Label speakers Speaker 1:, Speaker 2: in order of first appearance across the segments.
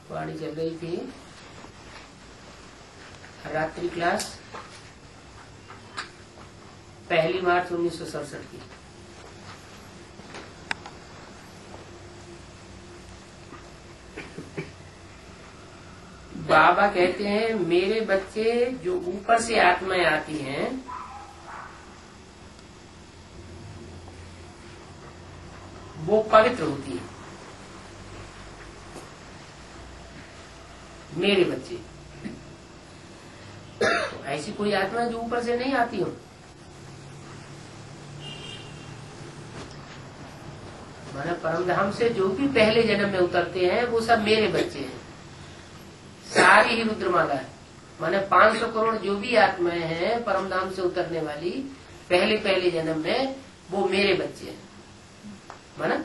Speaker 1: वाणी चल रही थी रात्रि क्लास 1 मार्च 1967 की। बाबा कहते हैं मेरे बच्चे जो ऊपर से आत्माएं आती हैं वो पवित्र होती है। मेरे बच्चे तो ऐसी कोई आत्मा जो ऊपर से नहीं आती हो, माना परमधाम से जो भी पहले जन्म में उतरते हैं वो सब मेरे बच्चे हैं। सारी ही रुद्रमाला है, माने 500 करोड़ जो भी आत्माएं हैं परमधाम से उतरने वाली पहले जन्म में वो मेरे बच्चे हैं। माना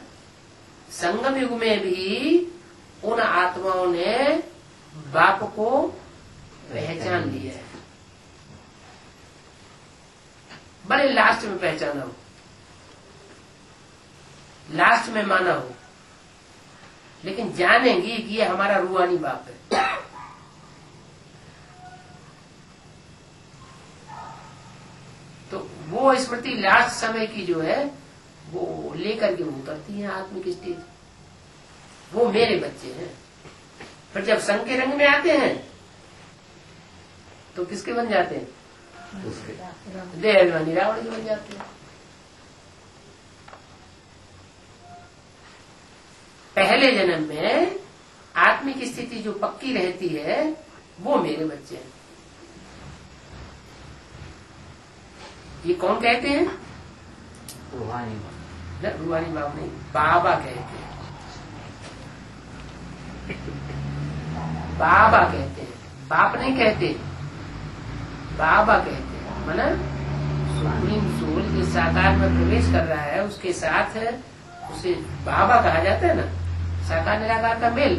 Speaker 1: संगम युग में भी उन आत्माओं ने बाप को पहचान लिया है, बड़े लास्ट में पहचाना हो, लास्ट में माना हो, लेकिन जानेंगी कि ये हमारा रूहानी बाप है। तो वो स्मृति लास्ट समय की जो है वो लेकर के वो उतरती है आत्मिक स्टेज। वो मेरे बच्चे हैं। फिर जब संघ के रंग में आते हैं तो किसके बन जाते हैं? देह अभिमानी रावण के बन जाते हैं। पहले जन्म में आत्मिक स्थिति जो पक्की रहती है वो मेरे बच्चे हैं। ये कौन कहते हैं? रूहानी बाप नहीं, बाबा कहते हैं। बाबा कहते हैं, बाप नहीं कहते, बाबा कहते हैं। माना सुप्रीम सोल जो साकार में प्रवेश कर रहा है उसके साथ उसे बाबा कहा जाता है ना, साकार निराकार का मेल।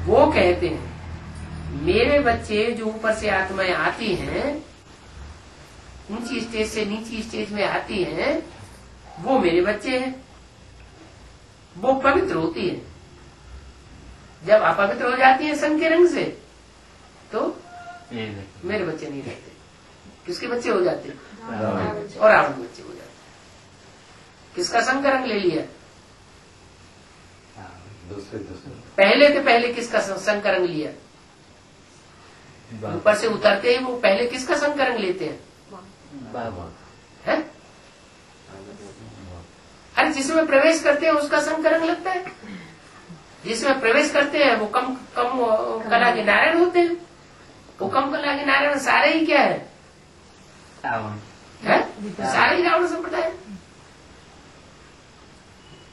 Speaker 1: वो कहते हैं मेरे बच्चे जो ऊपर से आत्माएं आती हैं, ऊंची स्टेज से नीची स्टेज में आती हैं, वो मेरे बच्चे हैं। वो पवित्र होती है। जब अपवित्र हो जाती है संघ के रंग से तो मेरे बच्चे नहीं रहते। किसके बच्चे हो जाते? और रावण के बच्चे हो जाते। किसका संघ का रंग ले लिया? पहले के पहले किसका संघ का रंग लिया? ऊपर से उतरते ही वो पहले किसका संघ का रंग लेते हैं? है? अरे जिसमें प्रवेश करते हैं उसका संघ का रंग लगता है। जिसमें प्रवेश करते हैं वो कम कला के नारायण होते हैं। वो कम कला के नारायण सारे ही क्या है? सारे ही रावण संप्रदाय।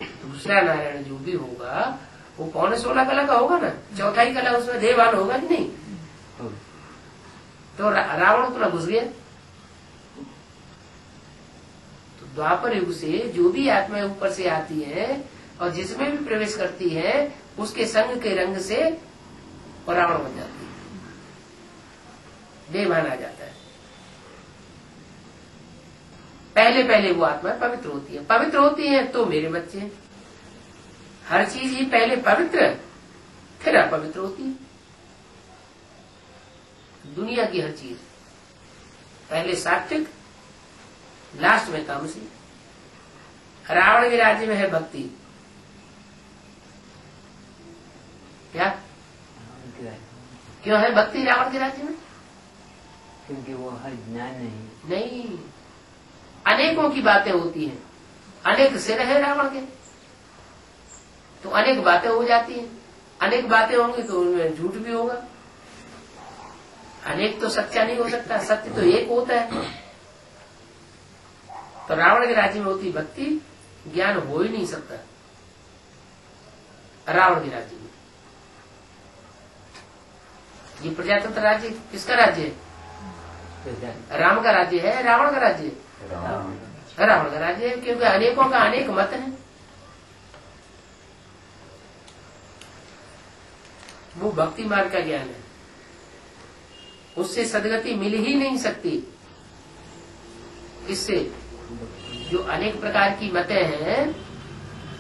Speaker 1: दूसरा नारायण जो भी होगा वो कौन 16 कला का होगा ना, चौथाई कला उसमें देवान होगा कि नहीं? तो रावण उतना घुस गया। तो द्वापर युग से जो भी आत्माएं ऊपर से आती है और जिसमें भी प्रवेश करती है उसके संग के रंग से और रावण बन जाती है, देवान आ जाता है। पहले वो आत्मा पवित्र होती है। पवित्र होती है तो मेरे बच्चे हैं। हर चीज ही पहले पवित्र फिर अपवित्र होती है। दुनिया की हर चीज पहले सात्विक, लास्ट में तामसी। रावण के राज्य में है भक्ति। क्या क्यों है भक्ति रावण के राज्य में?
Speaker 2: क्योंकि वो हर ज्ञान
Speaker 1: नहीं, अनेकों की बातें होती हैं। अनेक सिर है रावण के, तो अनेक बातें हो जाती हैं। अनेक बातें होंगी तो उनमें झूठ भी होगा। अनेक तो सच्चा नहीं हो सकता, सत्य तो एक होता है। तो रावण के राज्य में होती भक्ति, ज्ञान हो ही नहीं सकता रावण के राज्य में। ये प्रजातंत्र राज्य किसका राज्य है? राम का राज्य है, रावण का राज्य है? रावण का राज्य है, क्योंकि अनेकों का अनेक मत है। वो भक्ति मार्ग का ज्ञान है, उससे सदगति मिल ही नहीं सकती। इससे जो अनेक प्रकार की मतें हैं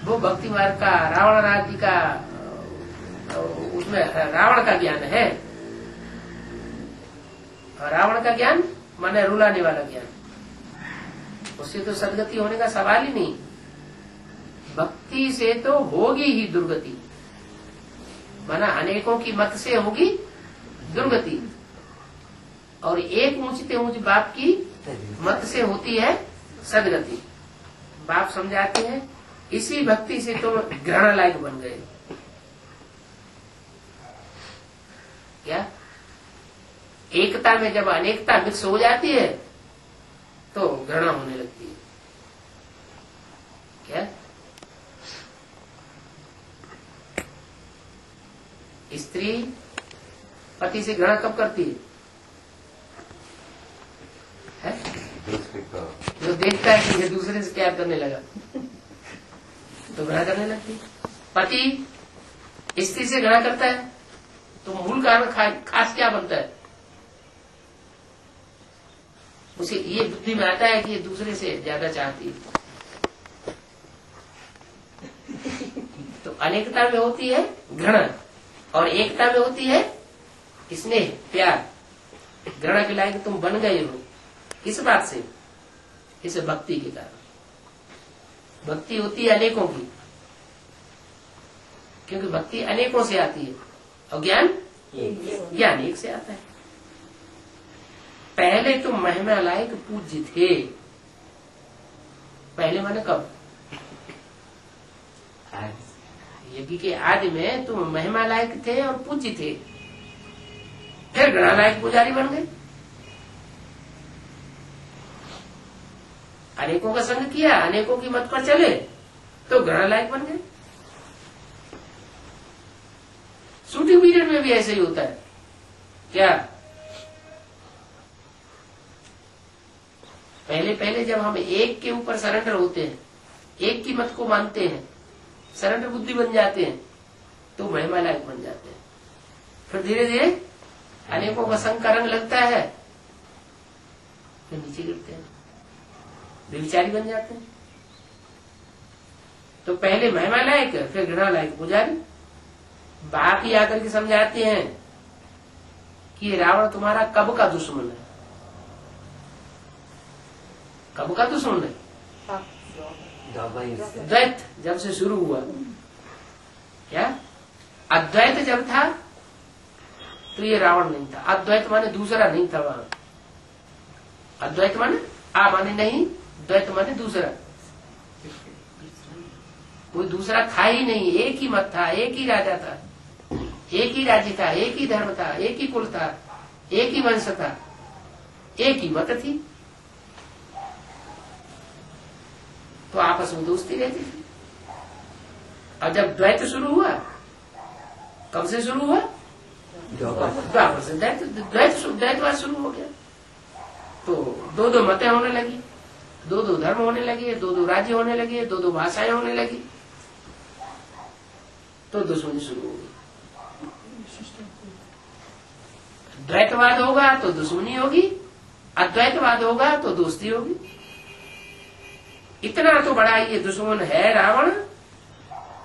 Speaker 1: वो भक्ति मार्ग का, रावण राज्य का उसमें रावण का ज्ञान है। रावण का ज्ञान माने रुलाने वाला ज्ञान, उससे तो सदगति होने का सवाल ही नहीं। भक्ति से तो होगी ही दुर्गति, माना अनेकों की मत से होगी दुर्गति, और एक ऊंचते ऊंच बाप की मत से होती है सदगति। बाप समझाते हैं इसी भक्ति से तुम ग्रहण लायक बन गए। क्या एकता में जब अनेकता मिक्स हो जाती है तो घृणा होने लगती है। क्या स्त्री पति से घृणा कब करती है? जो देखता है कि ये दूसरे से प्यार करने लगा तो घृणा करने लगती है। पति स्त्री से घृणा करता है तो मूल कारण खास क्या बनता है? उसे ये बुद्धि में आता है कि ये दूसरे से ज्यादा चाहती है। तो अनेकता में होती है घृणा और एकता में होती है स्नेह, प्यार। घृणा के लायक तुम बन गए हो किस बात से? इस भक्ति के कारण। भक्ति होती है अनेकों की, क्योंकि भक्ति अनेकों से आती है और ज्ञान एक से आता है। पहले तुम महिमा लायक पूज्य थे। पहले माने कब? यज्ञ के आदि में तुम महिमा लायक थे और पूज्य थे, फिर घृणा लायक पुजारी बन गए। अनेकों का संग किया, अनेकों की मत पर चले तो घृणा लायक बन गए। शूटिंग पीरियड में भी ऐसे ही होता है। क्या पहले जब हम एक के ऊपर सरेंडर होते हैं, एक की मत को मानते हैं, सरेंडर बुद्धि बन जाते हैं तो महिमा लायक बन जाते हैं। फिर धीरे धीरे अनेकों का संग का रंग लगता है, फिर नीचे गिरते हैं, व्यभिचारी बन जाते हैं। तो पहले महिमा लायक फिर घृणा लायक पुजारी। बाप ही आकर के समझाते हैं कि रावण तुम्हारा कब का दुश्मन है। कब का दुश्मन है? द्वैत जब से शुरू हुआ। क्या अद्वैत जब था तो ये रावण नहीं था। अद्वैत माने दूसरा नहीं था वहां। अद्वैत माने आ माने नहीं, द्वैत माने दूसरा। कोई दूसरा था ही नहीं, एक ही मत था, एक ही राजा था, एक ही राज्य था, एक ही धर्म था, एक ही कुल था, एक ही वंश था, एक ही मत थी। तो आपस में दोस्ती रहती थी। और जब द्वैत शुरू हुआ, कब से शुरू हुआ? द्वापर से द्वैतवाद शुरू हो गया। तो दो दो मतें होने लगी, दो दो धर्म होने लगे, दो दो राज्य होने लगे, दो दो भाषाएं होने लगी, तो दुश्मनी शुरू हो गई। द्वैतवाद होगा तो दुश्मनी होगी, अद्वैतवाद होगा तो दोस्ती होगी। इतना तो बड़ा ये दुश्मन है रावण,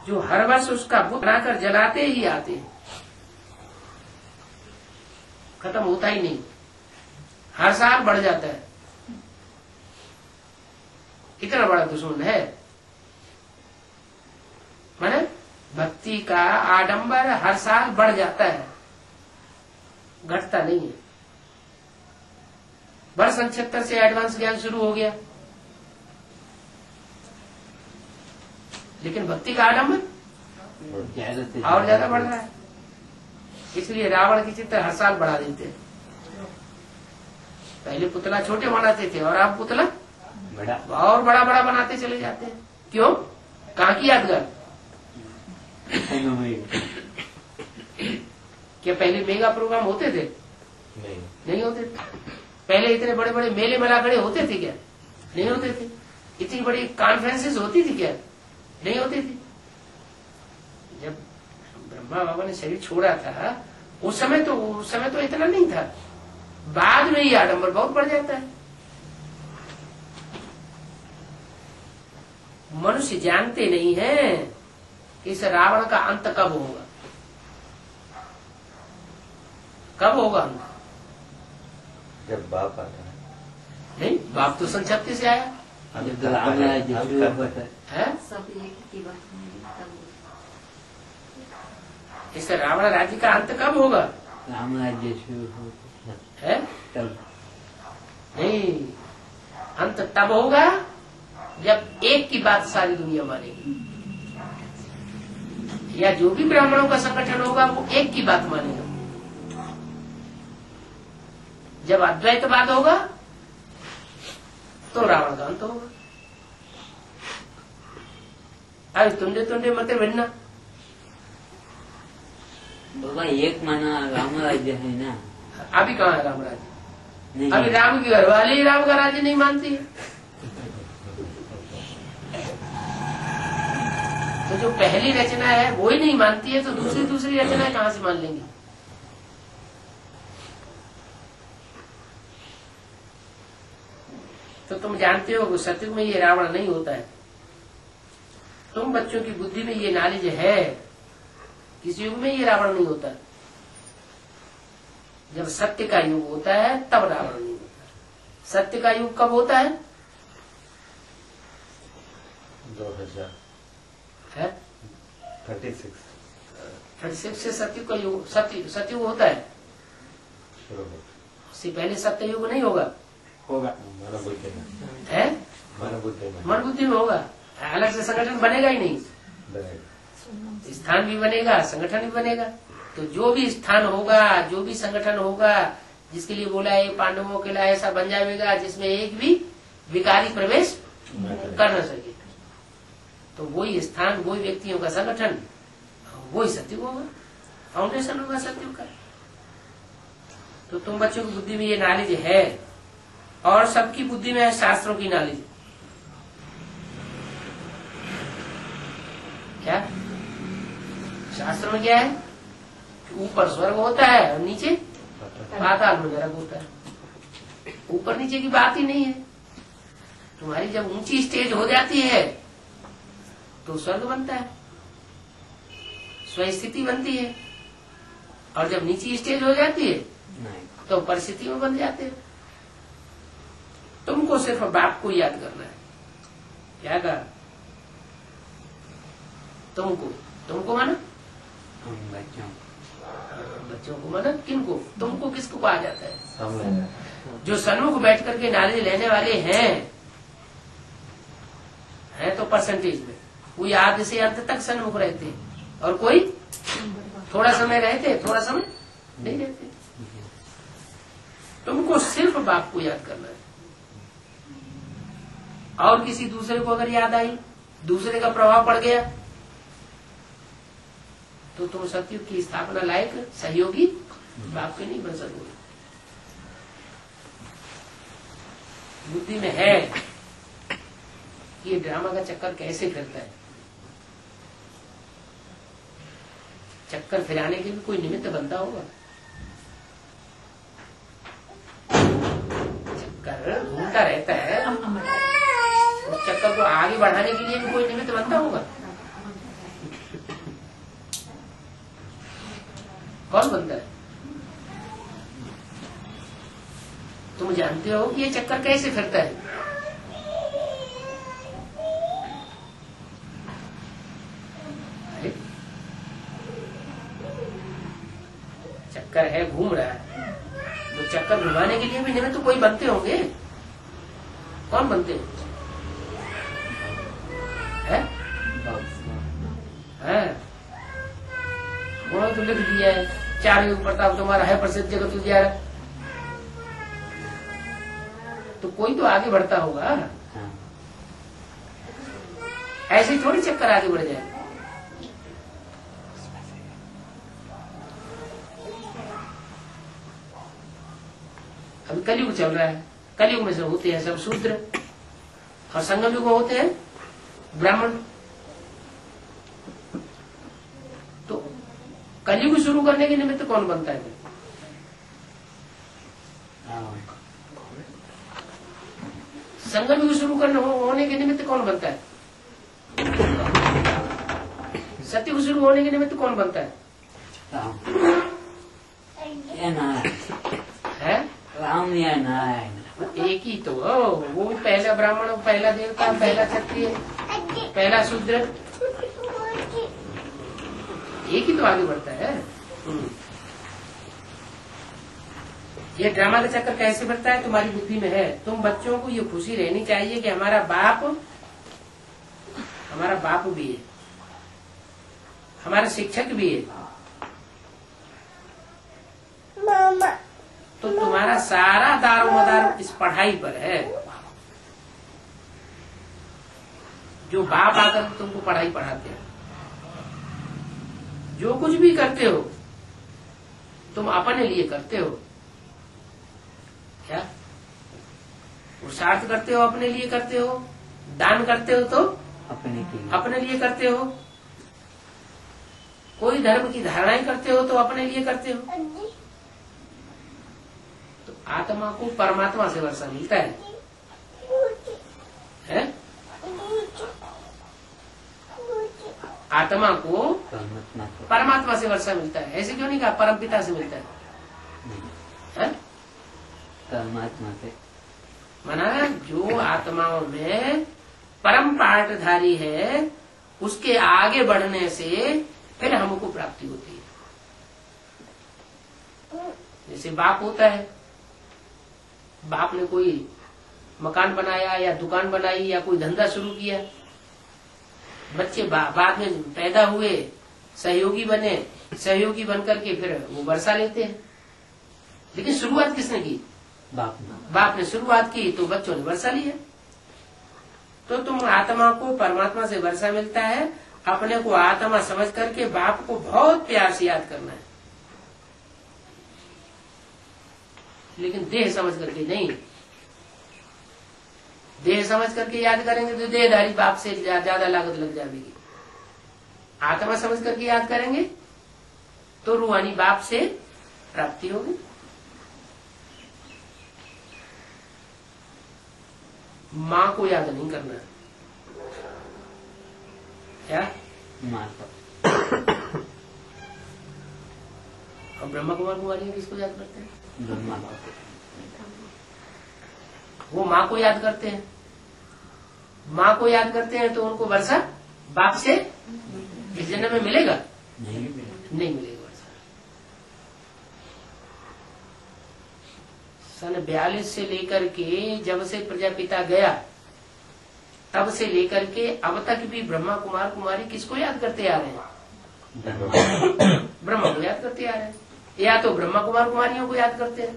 Speaker 1: जो हर वर्ष उसका बुत बनाकर जलाते ही आते हैं, खत्म होता ही नहीं, हर साल बढ़ जाता है। इतना बड़ा दुश्मन है। माने भक्ति का आडंबर हर साल बढ़ जाता है, घटता नहीं है। वर्ष 76 से एडवांस ज्ञान शुरू हो गया, लेकिन भक्ति का आडंबर और ज्यादा बढ़ रहा है। इसलिए रावण की चित्र हर साल बढ़ा देते हैं। पहले पुतला छोटे बनाते थे और अब पुतला बड़ा और बड़ा बड़ा बनाते चले जाते हैं। क्यों? कहाँ की यादगार? क्या पहले मेगा प्रोग्राम होते थे? नहीं होते थे। पहले इतने बड़े बड़े मेले मलाखड़े होते थे क्या? नहीं होते थे। इतनी बड़ी कॉन्फ्रेंसेस होती थी क्या? नहीं होती थी। जब ब्रह्मा बाबा ने शरीर छोड़ा था उस समय तो इतना नहीं था। बाद में ही आडंबर बहुत बढ़ जाता है। मनुष्य जानते नहीं है कि इस रावण का अंत कब होगा। कब होगा अंत?
Speaker 3: जब बाप आता है।
Speaker 1: नहीं, बाप तो सन 36 से आया
Speaker 2: जब राम राज्य शुरू होता
Speaker 1: है।
Speaker 4: सब एक की बात नहीं, तब
Speaker 1: इससे रावण राज्य का अंत कब होगा?
Speaker 2: राम राज्य शुरू होता
Speaker 1: है
Speaker 2: तब
Speaker 1: नहीं, अंत तब होगा जब एक की बात सारी दुनिया मानेगी, या जो भी ब्राह्मणों का संगठन होगा वो एक की बात मानेगा। जब अद्वैतवाद होगा तो रावण का अंत होगा। अब तुंडे तुंडे मते भिड़ना।
Speaker 2: बाबा एक माना राम राज्य है ना।
Speaker 1: अभी कहाँ है राम राज्य?
Speaker 2: नहीं
Speaker 1: अभी राम की घरवाली राम का राज्य नहीं मानती है। तो जो पहली रचना है वो ही नहीं मानती है तो दूसरी रचना कहाँ से मान लेंगे? तो तुम जानते हो सतयुग में ये रावण नहीं होता है। तुम बच्चों की बुद्धि में ये नॉलेज है, किस युग में ये रावण नहीं होता। जब सत्य का युग होता है तब रावण नहीं होता। सत्य का युग कब होता है?
Speaker 3: 2000
Speaker 1: है
Speaker 3: 36
Speaker 1: से सत्युग का युग, सत्युग होता है।
Speaker 3: शुरू होता
Speaker 1: उससे पहले सत्य युग नहीं होगा।
Speaker 2: होगा।
Speaker 3: मन बुद्धि में,
Speaker 1: है
Speaker 3: मन बुद्धि में
Speaker 1: मन बुद्धि में होगा। अलग से संगठन बनेगा ही नहीं।
Speaker 3: बनेगा।
Speaker 1: स्थान भी बनेगा, संगठन भी बनेगा। तो जो भी स्थान होगा, जो भी संगठन होगा, जिसके लिए बोला है पांडवों के लिए ऐसा बन जाएगा जिसमें एक भी विकारी प्रवेश कर न सके, तो वही स्थान, वही व्यक्तियों का संगठन, वही सत्युग होगा, फाउंडेशन होगा सत्युग का। तो तुम बच्चों की बुद्धि में ये नॉलेज है और सबकी बुद्धि में है शास्त्रों की नॉलेज। क्या शास्त्र में क्या है कि ऊपर स्वर्ग होता है और नीचे पाताल में नरक होता है। ऊपर नीचे की बात ही नहीं है। तुम्हारी जब ऊंची स्टेज हो जाती है तो स्वर्ग बनता है, स्वस्थिति बनती है, और जब नीची स्टेज हो जाती है तो परिस्थिति में बन जाते हैं। तुमको सिर्फ बाप को याद करना है। क्या कहा? तुमको माना बच्चों को माना। किनको? तुमको किसको कहा जाता है? जो सन्मुख बैठ करके नॉलेज लेने वाले हैं तो परसेंटेज में वो आदि से अंत तक सन्मुख रहते हैं, और कोई थोड़ा समय रहते, थोड़ा समय नहीं रहते। तुमको सिर्फ बाप को याद करना है। और किसी दूसरे को अगर याद आई, दूसरे का प्रभाव पड़ गया, तो तुम सतयुग की स्थापना लायक सहयोगी बाप के नहीं बन सकोगे। बुद्धि में है कि ये ड्रामा का चक्कर कैसे फिरता है। चक्कर फिराने के भी कोई निमित्त बनता होगा। चक्कर घूमता रहता है, उस चक्कर को आगे बढ़ाने के लिए भी कोई निमित्त बनता होगा। कौन बनता है? तुम जानते हो कि ये चक्कर कैसे फिरता है। चक्कर है, घूम रहा है, तो चक्कर घुमाने के लिए भी निमित्त कोई बनते होंगे। कौन बनते हैं? उन्होंने तो लिख दिया है 4 युग प्रताप तुम्हारा है, प्रसिद्ध जगत उजियारा। तो कोई तो आगे बढ़ता होगा। ऐसे ही थोड़ी चक्कर आगे बढ़ जाए। अभी कलयुग चल रहा है, कलयुग में से होते हैं सब शूद्र, और संगम युग में होते हैं ब्राह्मण। तो कलयुग शुरू करने के निमित्त कौन बनता है? संगम युग शुरू करने होने के निमित्त कौन बनता है? सतयुग शुरू होने के निमित्त कौन बनता है?
Speaker 2: या नारायण
Speaker 1: है।
Speaker 2: राम या नारायण
Speaker 1: एक ही तो वो भी पहला ब्राह्मण, पहला देवता, पहला क्षत्रिय, पहला शूद्र, एक ही तो आगे बढ़ता है। ये ड्रामा का चक्कर कैसे बढ़ता है तुम्हारी बुद्धि में है। तुम बच्चों को ये खुशी रहनी चाहिए कि हमारा बाप भी है, हमारा शिक्षक भी है। तो तुम्हारा सारा दारोमदार इस पढ़ाई पर है। जो बाप आकर तुमको पढ़ाई पढ़ाते हैं, जो कुछ भी करते हो तुम अपने लिए करते हो। क्या पुरुषार्थ करते हो, अपने लिए करते हो। दान करते हो तो अपने लिए करते हो। कोई धर्म की धारणाएं करते हो तो अपने लिए करते हो। तो आत्मा को परमात्मा से वर्षा मिलता है? आत्मा को परमात्मा से वर्षा मिलता है। ऐसे क्यों नहीं कहा परम पिता से मिलता है?
Speaker 2: परमात्मा से
Speaker 1: माना जो आत्माओं में परम पाठधारी है उसके आगे बढ़ने से फिर हमको प्राप्ति होती है। जैसे बाप होता है, बाप ने कोई मकान बनाया या दुकान बनाई या कोई धंधा शुरू किया, बच्चे बाद में पैदा हुए, सहयोगी बने, सहयोगी बनकर के फिर वो वर्षा लेते हैं। लेकिन शुरुआत किसने की? बाप ने शुरुआत की तो बच्चों ने वर्षा लिया। तो तुम आत्मा को परमात्मा से वर्षा मिलता है। अपने को आत्मा समझ करके बाप को बहुत प्यार से याद करना है, लेकिन देह समझ करके नहीं। देह समझ करके याद करेंगे तो देहधारी बाप से ज्यादा लागत लग जाएगी। आत्मा समझ करके याद करेंगे तो रूहानी बाप से प्राप्ति होगी। माँ को याद नहीं करना। क्या
Speaker 2: माँ
Speaker 1: और ब्रह्मा कुमार कुमारी किसको याद करते हैं?
Speaker 2: ब्रह्मा
Speaker 1: वो माँ को याद करते हैं। माँ को याद करते हैं तो उनको वर्षा बाप से इस जन्म में मिलेगा? नहीं मिलेगा वर्षा। सन 42 से लेकर के जब से प्रजापिता गया तब से लेकर के अब तक भी ब्रह्मा कुमार कुमारी किसको याद करते आ रहे हैं? ब्रह्मा को याद करते आ रहे हैं। या तो ब्रह्मा कुमार कुमारियों को याद करते हैं,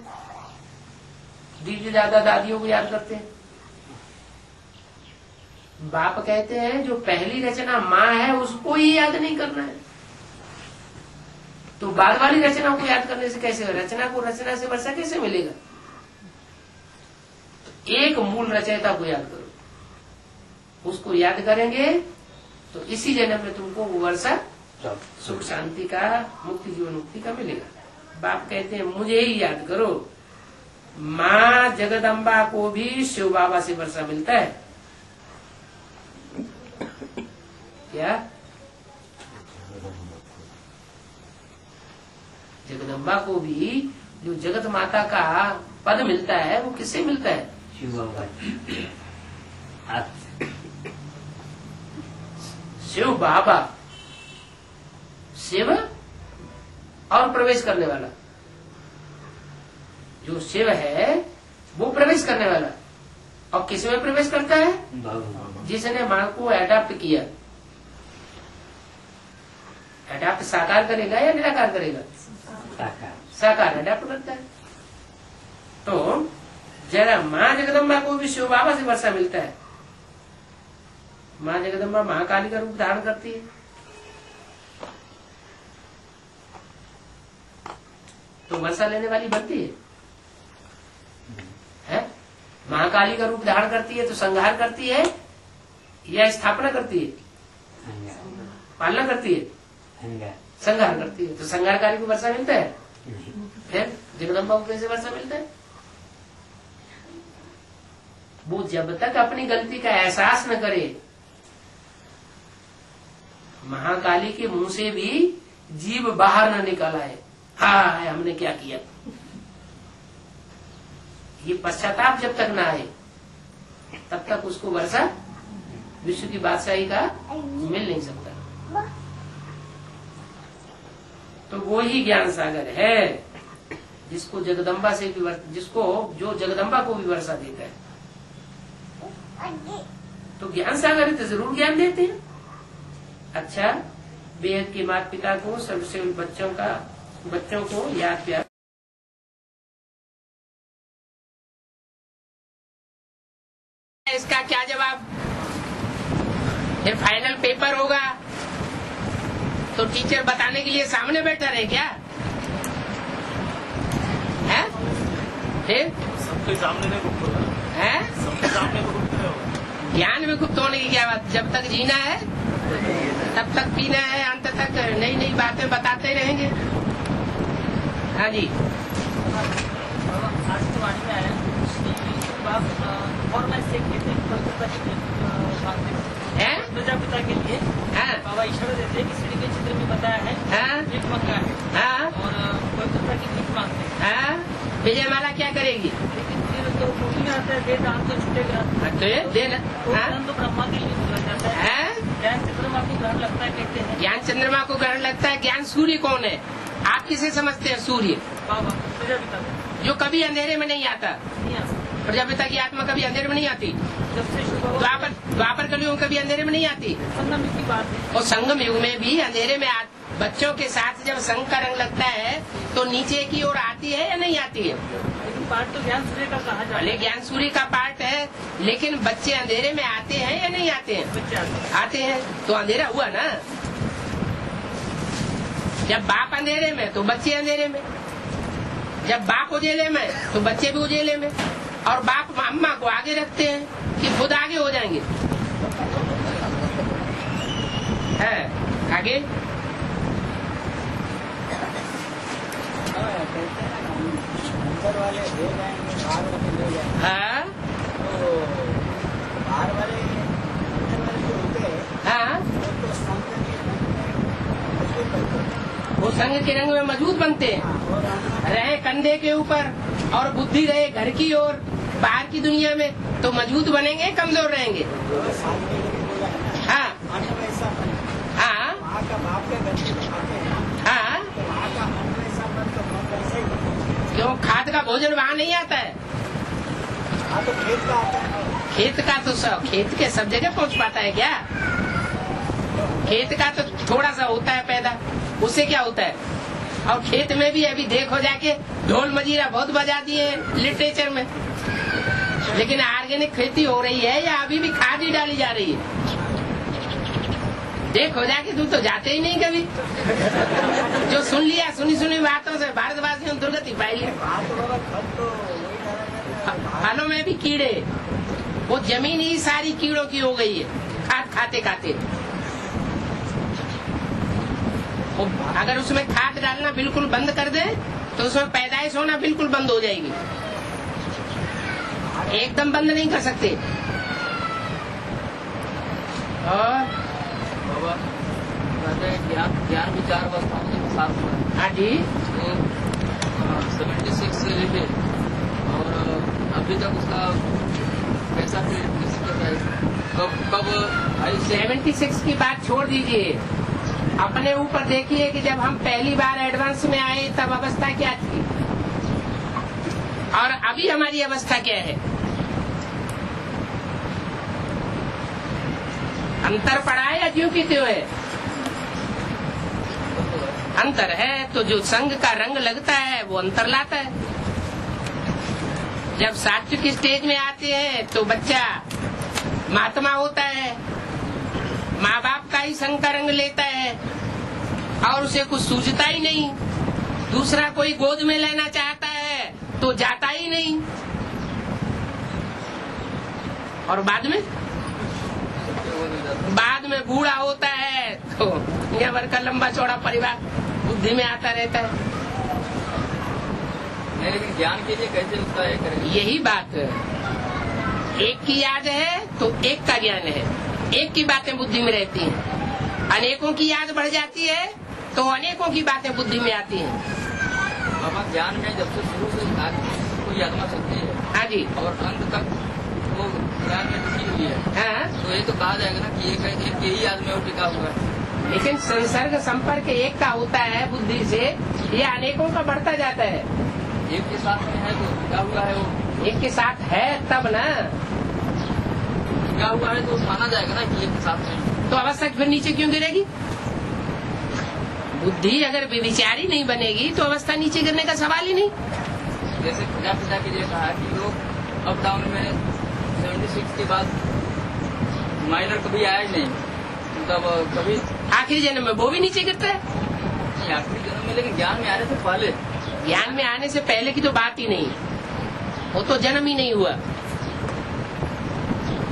Speaker 1: दीदी दादा दादियों को याद करते हैं। बाप कहते हैं जो पहली रचना माँ है उसको ही याद नहीं करना है, तो बाद वाली रचना को याद करने से कैसे? रचना से वर्षा कैसे मिलेगा? तो एक मूल रचयिता को याद करो, उसको याद करेंगे तो इसी जन्म में तुमको वो वर्षा सुख शांति का, मुक्ति जीवन मुक्ति का मिलेगा। बाप कहते हैं मुझे ही याद करो। माँ जगदम्बा को भी शिव बाबा से वर्षा मिलता है। क्या जगदम्बा को भी जो जगत माता का पद मिलता है वो किससे मिलता है?
Speaker 2: शिव बाबा।
Speaker 1: शिव बाबा, शिव और प्रवेश करने वाला। जो शिव है वो प्रवेश करने वाला। और किस में प्रवेश करता है? जिसने माँ को अडॉप्ट किया। अडॉप्ट साकार करेगा या निराकार करेगा? साकार अडॉप्ट करता है। तो जरा माँ जगदम्बा को भी शिव बाबा से वर्षा मिलता है। माँ जगदम्बा महाकाली का रूप धारण करती है, तो वर्षा लेने वाली बनती है? महाकाली का रूप धारण करती है तो संहार करती है या स्थापना करती है? पालना करती है, संहार करती है। तो संहारकारी को वर्षा मिलता है? फिर जगदम्बा को कैसे वर्षा मिलता है? वो जब तक अपनी गलती का एहसास न करे, महाकाली के मुंह से भी जीव बाहर न निकल आए, हाँ हमने क्या किया। ये पश्चाताप जब तक ना आए तब तक उसको वर्षा विश्व की बादशाही का मिल नहीं सकता। तो वो ही ज्ञान सागर है जिसको जगदम्बा से भी जिसको जो जगदम्बा को भी वर्षा देता है। तो ज्ञान सागर तो जरूर ज्ञान देते हैं। अच्छा, बेहद के माता पिता को सबसे उन बच्चों को याद प्यार इसका क्या जवाब। फिर फाइनल पेपर होगा तो टीचर बताने के लिए सामने बैठा रहे क्या है? फिर
Speaker 5: सबके सामने नहीं गुप्त होगा।
Speaker 1: है
Speaker 5: सबके सामने तो गुप्त नहीं होगा।
Speaker 1: ज्ञान में गुप्त होने की क्या बात। जब तक जीना है तब तक पीना है, अंत तक नई नई बातें बताते रहेंगे। हाँ जी,
Speaker 6: आज तो वाणी में आया
Speaker 1: है
Speaker 6: प्रजापिता के लिए
Speaker 1: हाँ
Speaker 6: बाबा इशारा देते हैं कि सीढ़ी के चित्र में बताया है
Speaker 1: हाँ
Speaker 6: भीख मंगा है
Speaker 1: हाँ
Speaker 6: और पवित्रता की भीख मांगते हैं।
Speaker 1: हाँ। विजय माला क्या करेगी?
Speaker 6: लेकिन फिर तो मूवी में आता है दे दान तो छूटेगा।
Speaker 1: तो ये देना
Speaker 6: तो
Speaker 1: हाँ
Speaker 6: दान तो ब्रह्मा के लिए बोला जाता है।
Speaker 1: हाँ?
Speaker 6: ज्ञान चंद्रमा को ग्रहण लगता है कहते हैं।
Speaker 1: ज्ञान चंद्रमा को ग्रहण लगता है। ज्ञान सूर्य कौन है? आप किसे समझते हैं? सूर्य
Speaker 6: बाबा प्रजापिता को
Speaker 1: जो कभी अंधेरे में नहीं आता।
Speaker 6: नहीं आ सकता।
Speaker 1: प्रजापिता की आत्मा कभी अंधेरे में नहीं आती।
Speaker 6: जब से शुभ
Speaker 1: द्वापर कलयुग में कभी अंधेरे में नहीं आती।
Speaker 6: संगम की बात है।
Speaker 1: और संगम युग में भी अंधेरे में बच्चों के साथ जब संग का रंग लगता है तो नीचे की ओर आती है या नहीं आती है?
Speaker 6: लेकिन पाठ तो ज्ञान सूर्य का कहा जाता
Speaker 1: भले
Speaker 6: है।
Speaker 1: ज्ञान सूर्य का पार्ट है, लेकिन बच्चे अंधेरे में आते हैं या नहीं आते हैं?
Speaker 6: बच्चे आते हैं।
Speaker 1: आते हैं। तो अंधेरा हुआ ना। जब बाप अंधेरे में तो बच्चे अंधेरे में। जब बाप उजेले में तो बच्चे भी उजेले में। और बाप अम्मा को आगे रखते हैं कि खुद आगे हो जाएंगे। है आगे
Speaker 7: वाले दे जाएंगे, बाहर वाले ले जाएंगे।
Speaker 1: हाँ
Speaker 7: तो बाहर वाले अंदर वाले जो होते हैं
Speaker 1: हाँ
Speaker 7: वो तो संत के मजबूत बनते हैं।
Speaker 1: वो संग के रंग में मजबूत बनते हैं।
Speaker 7: और हम
Speaker 1: रहे कंधे के ऊपर और बुद्धि रहे घर की ओर बाहर की दुनिया में तो मजबूत बनेंगे कमजोर रहेंगे।
Speaker 7: साथ में भी बोला है ना,
Speaker 1: हाँ
Speaker 7: अन्न वैसा बन।
Speaker 1: हाँ
Speaker 7: वहाँ का बाप के घर से खाते हैं
Speaker 1: हाँ।
Speaker 7: तो वहाँ का अन्न वैसा बन तो मन वैसा ही बन।
Speaker 1: क्यों? खाद का भोजन वहाँ नहीं आता है।
Speaker 7: हाँ तो खेत का आता है।
Speaker 1: खेत का तो सब खेत के सब जगह पहुँच पाता है क्या? खेत का तो थोड़ा सा होता है पैदा, उससे क्या होता है? और खेत में भी अभी देखो जाके ढोल मजीरा बहुत बजा दिए लिटरेचर में। लेकिन ऑर्गेनिक खेती हो रही है या अभी भी खाद ही डाली जा रही है? देखो जाके, तुम तो जाते ही नहीं कभी। जो सुन लिया सुनी बातों से भारतवासियों ने दुर्गति पाई ली।
Speaker 7: बात वाला फल तो वही डाला
Speaker 1: फलों में भी कीड़े, वो जमीन ही सारी कीड़ों की हो गई है खाद खाते खाते। अगर उसमें खाद डालना बिल्कुल बंद कर दे तो उसमें पैदाइश होना बिल्कुल बंद हो जाएगी। एकदम बंद नहीं कर सकते। और
Speaker 2: बाबा कहते हैं ज्ञान विचार अवस्थाओं के साथ में
Speaker 1: हाँ जी,
Speaker 2: 76 से लेके और अभी तक उसका कैसा कब
Speaker 1: 76 की बात छोड़ दीजिए। अपने ऊपर देखिए कि जब हम पहली बार एडवांस में आए तब अवस्था क्या थी और अभी हमारी अवस्था क्या है। अंतर पड़ा है या ज्यों की त्यों है? अंतर है तो जो संग का रंग लगता है वो अंतर लाता है। जब सात्विक स्टेज में आते हैं तो बच्चा महात्मा होता है, माँ बाप का ही संग का रंग लेता है और उसे कुछ सूझता ही नहीं। दूसरा कोई गोद में लेना चाहता है तो जाता ही नहीं। और बाद में बूढ़ा होता है तो दुनिया भर का लंबा चौड़ा परिवार बुद्धि में आता रहता है।
Speaker 2: लेकिन ज्ञान के लिए कैसे उसका ये करें?
Speaker 1: यही बात है। एक की याद है तो एक का ज्ञान है, एक की बातें बुद्धि में रहती हैं। अनेकों की याद बढ़ जाती है तो अनेकों की बातें बुद्धि में आती हैं।
Speaker 2: बाबा ज्ञान में जब से शुरू से कोई आत्मा चलती है
Speaker 1: हाँ जी।
Speaker 2: और अंत तक वो ज्ञान में टिकी हुई है,
Speaker 1: हाँ,
Speaker 2: तो ये तो कहा जाएगा ना कि एक यही आदमी और टिका हुआ है।
Speaker 1: लेकिन संसर्ग संपर्क एक का होता है बुद्धि से, ये अनेकों का बढ़ता जाता है।
Speaker 2: एक के साथ में है तो टिका हुआ है, वो
Speaker 1: एक के साथ है तब ना,
Speaker 2: टिका हुआ है तो माना जाएगा ना कि एक के साथ में।
Speaker 1: तो अवस्था फिर नीचे क्यों गिरेगी? बुद्धि अगर विचारी नहीं बनेगी तो अवस्था नीचे गिरने का सवाल ही नहीं।
Speaker 2: जैसे प्रजापिता के लिए कहा है कि लोग अप डाउन में 76 के बाद माइनर कभी आया ही नहीं, तब कभी
Speaker 1: आखिरी जन्म में वो भी नीचे गिरता है।
Speaker 2: आखिरी जन्म में, लेकिन ज्ञान में आने से पहले,
Speaker 1: ज्ञान में आने से पहले की तो बात ही नहीं, वो तो जन्म ही नहीं हुआ,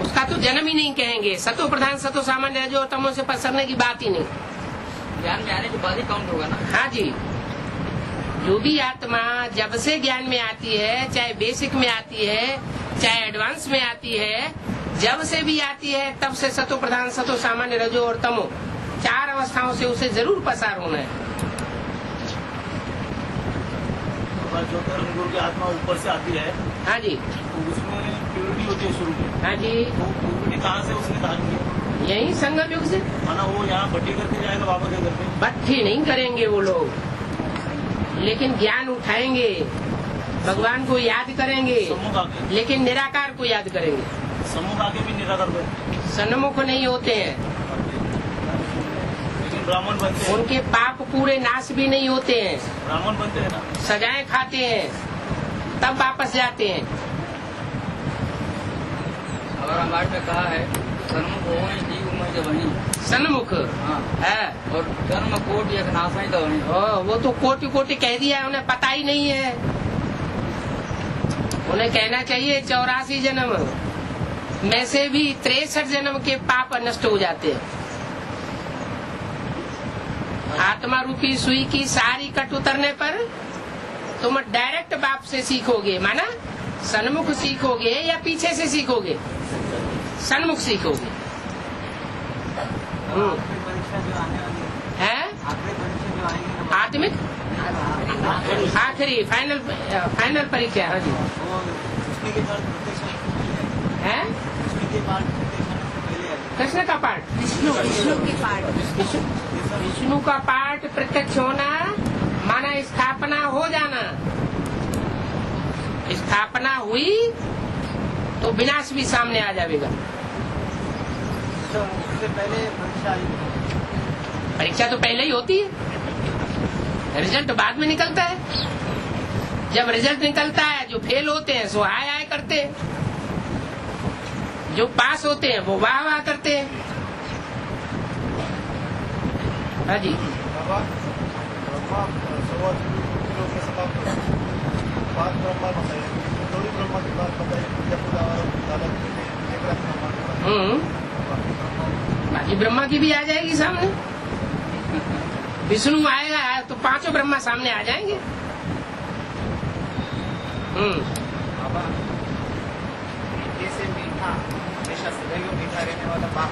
Speaker 1: उसका तो जन्म ही नहीं कहेंगे। सतो प्रधान सतो सामान्य जो तमो से पसरने की बात ही नहीं।
Speaker 2: ज्ञान में आने के बाद ही काउंट होगा ना।
Speaker 1: हाँ जी, जो भी आत्मा जब से ज्ञान में आती है, चाहे बेसिक में आती है चाहे एडवांस में आती है, जब से भी आती है तब से सतो प्रधान सतो सामान्य रजो और तमो 4 अवस्थाओं से उसे जरूर पसार होना है।
Speaker 5: जो धर्म गुरु की आत्मा ऊपर से आती है,
Speaker 1: हाँ जी,
Speaker 5: तो उसमें प्योरिटी होती है शुरू में।
Speaker 1: हाँ जी,
Speaker 5: तो प्योरिटी कहाँ से उसने कहा कि
Speaker 1: यही संगम युग से।
Speaker 5: माना वो यहाँ भट्टी करके जाएगा बाबा के घर पे?
Speaker 1: भट्टी नहीं करेंगे वो लोग, लेकिन ज्ञान उठाएंगे, भगवान को याद करेंगे,
Speaker 5: सम्मुख आके,
Speaker 1: लेकिन निराकार को याद करेंगे।
Speaker 5: सम्मुख आके भी निराकार बनते,
Speaker 1: सन्मुख नहीं होते हैं,
Speaker 5: लेकिन ब्राह्मण बनते हैं।
Speaker 1: उनके पाप पूरे नाश भी नहीं होते हैं,
Speaker 5: ब्राह्मण बनते हैं ना,
Speaker 1: सजाएं खाते हैं, तब वापस जाते हैं।
Speaker 2: और हमारे में कहा है सन्मुख हो जीव में जब वही,
Speaker 1: सन्मुख
Speaker 2: हाँ,
Speaker 1: है,
Speaker 2: और धर्म कोट एक नाश ही तो वही।
Speaker 1: वो तो कोटि कोटि कह दिया है, उन्हें पता ही नहीं है। उन्हें कहना चाहिए 84 जन्म में से भी 63 जन्म के पाप नष्ट हो जाते हैं। आत्मा रूपी सुई की सारी कट उतरने पर तुम डायरेक्ट बाप से सीखोगे, माना सन्मुख सीखोगे या पीछे से सीखोगे? सन्मुख सीखोगे।
Speaker 7: परीक्षा जो आने वाली
Speaker 1: है
Speaker 7: आखिरी परीक्षा जो आएंगी,
Speaker 1: आत्मिक आखिरी फाइनल परीक्षा। हाँ जी,
Speaker 7: वो उसके के बाद प्रत्यक्ष
Speaker 1: है
Speaker 7: उसके के बाद प्रत्यक्ष पहले आएगी।
Speaker 1: कृष्ण का पाठ,
Speaker 4: विष्णु के पाठ,
Speaker 1: विष्णु का पाठ प्रत्यक्ष होना माना स्थापना हो जाना। स्थापना हुई तो विनाश भी सामने आ जाएगा।
Speaker 7: तो उससे पहले परीक्षा आएगी।
Speaker 1: परीक्षा तो पहले ही होती है, रिजल्ट बाद में निकलता है। जब रिजल्ट निकलता है, जो फेल होते हैं सो हाय हाय करते हैं, जो पास होते हैं वो वाह वाह करते हैं। हाँ जी, बाकी ब्रह्मा की भी आ जाएगी सामने। विष्णु आएगा तो 5 ब्रह्मा सामने आ जाएंगे।
Speaker 7: जैसे मीठा हमेशा सदैव मीठा रहने वाला बाप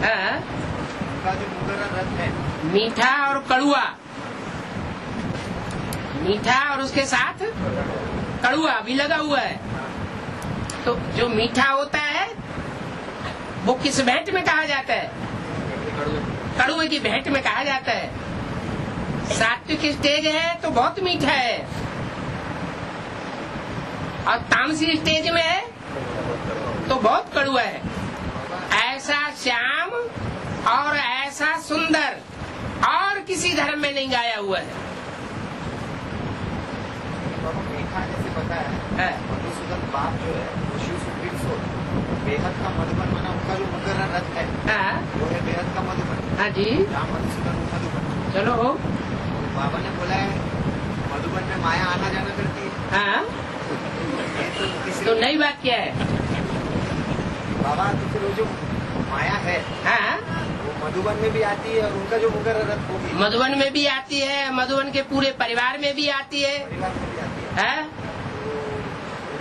Speaker 1: हाँ,
Speaker 7: उनका जो मुकर्रर रथ है,
Speaker 1: मीठा और कड़ुआ, मीठा और उसके साथ कड़ुआ भी लगा हुआ है। तो जो मीठा होता है वो किस भेंट में कहा जाता है? कड़ुए की भेंट में कहा जाता है। सात्विक स्टेज है तो बहुत मीठा है, और तामसी स्टेज में है तो बहुत कड़ुआ है। ऐसा श्याम और ऐसा सुंदर और किसी धर्म में नहीं गाया हुआ है।
Speaker 7: मीठा जैसे बताया
Speaker 1: है।
Speaker 7: मधुसूदन बाप जो है वो शिव सुप्रीम सोल बेहद का मधुबन बना, उनका जो मुकर्रर रथ है
Speaker 1: हाँ,
Speaker 7: वो है बेहद का मधुबन।
Speaker 1: हाँ जी,
Speaker 7: राम मधुसूदन मधुबन।
Speaker 1: चलो हो।
Speaker 7: बाबा ने बोला है मधुबन में माया आना जाना करती है।
Speaker 1: हाँ,
Speaker 7: ये तो तीसरी
Speaker 1: तो नई बात क्या है?
Speaker 7: बाबा तो फिर वो जो माया है
Speaker 1: हाँ,
Speaker 7: वो मधुबन में भी आती है, और उनका जो मुकर्रर रथ वो भी
Speaker 1: मधुबन में भी आती है, मधुबन के पूरे परिवार में भी आती है।
Speaker 7: परिवार में भी आती है।
Speaker 1: है?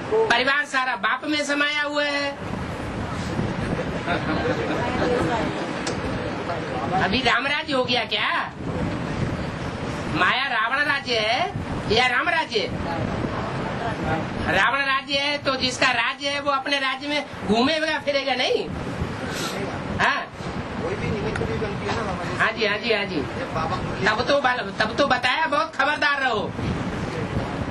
Speaker 7: उनको
Speaker 1: परिवार सारा बाप में समाया हुआ है। अभी रामराज हो गया क्या? माया रावण राज्य है या राम राज्य है? रावण राज्य है तो जिसका राज्य है वो अपने राज्य में घूमेगा फिरेगा नहीं। हाँ
Speaker 7: कोई भी निमित्त भी बनती है ना बाबा जी।
Speaker 1: हाँ जी हाँ जी हाँ जी।
Speaker 7: जब बाबा मुरली
Speaker 1: तब तो बताया बहुत खबरदार रहो।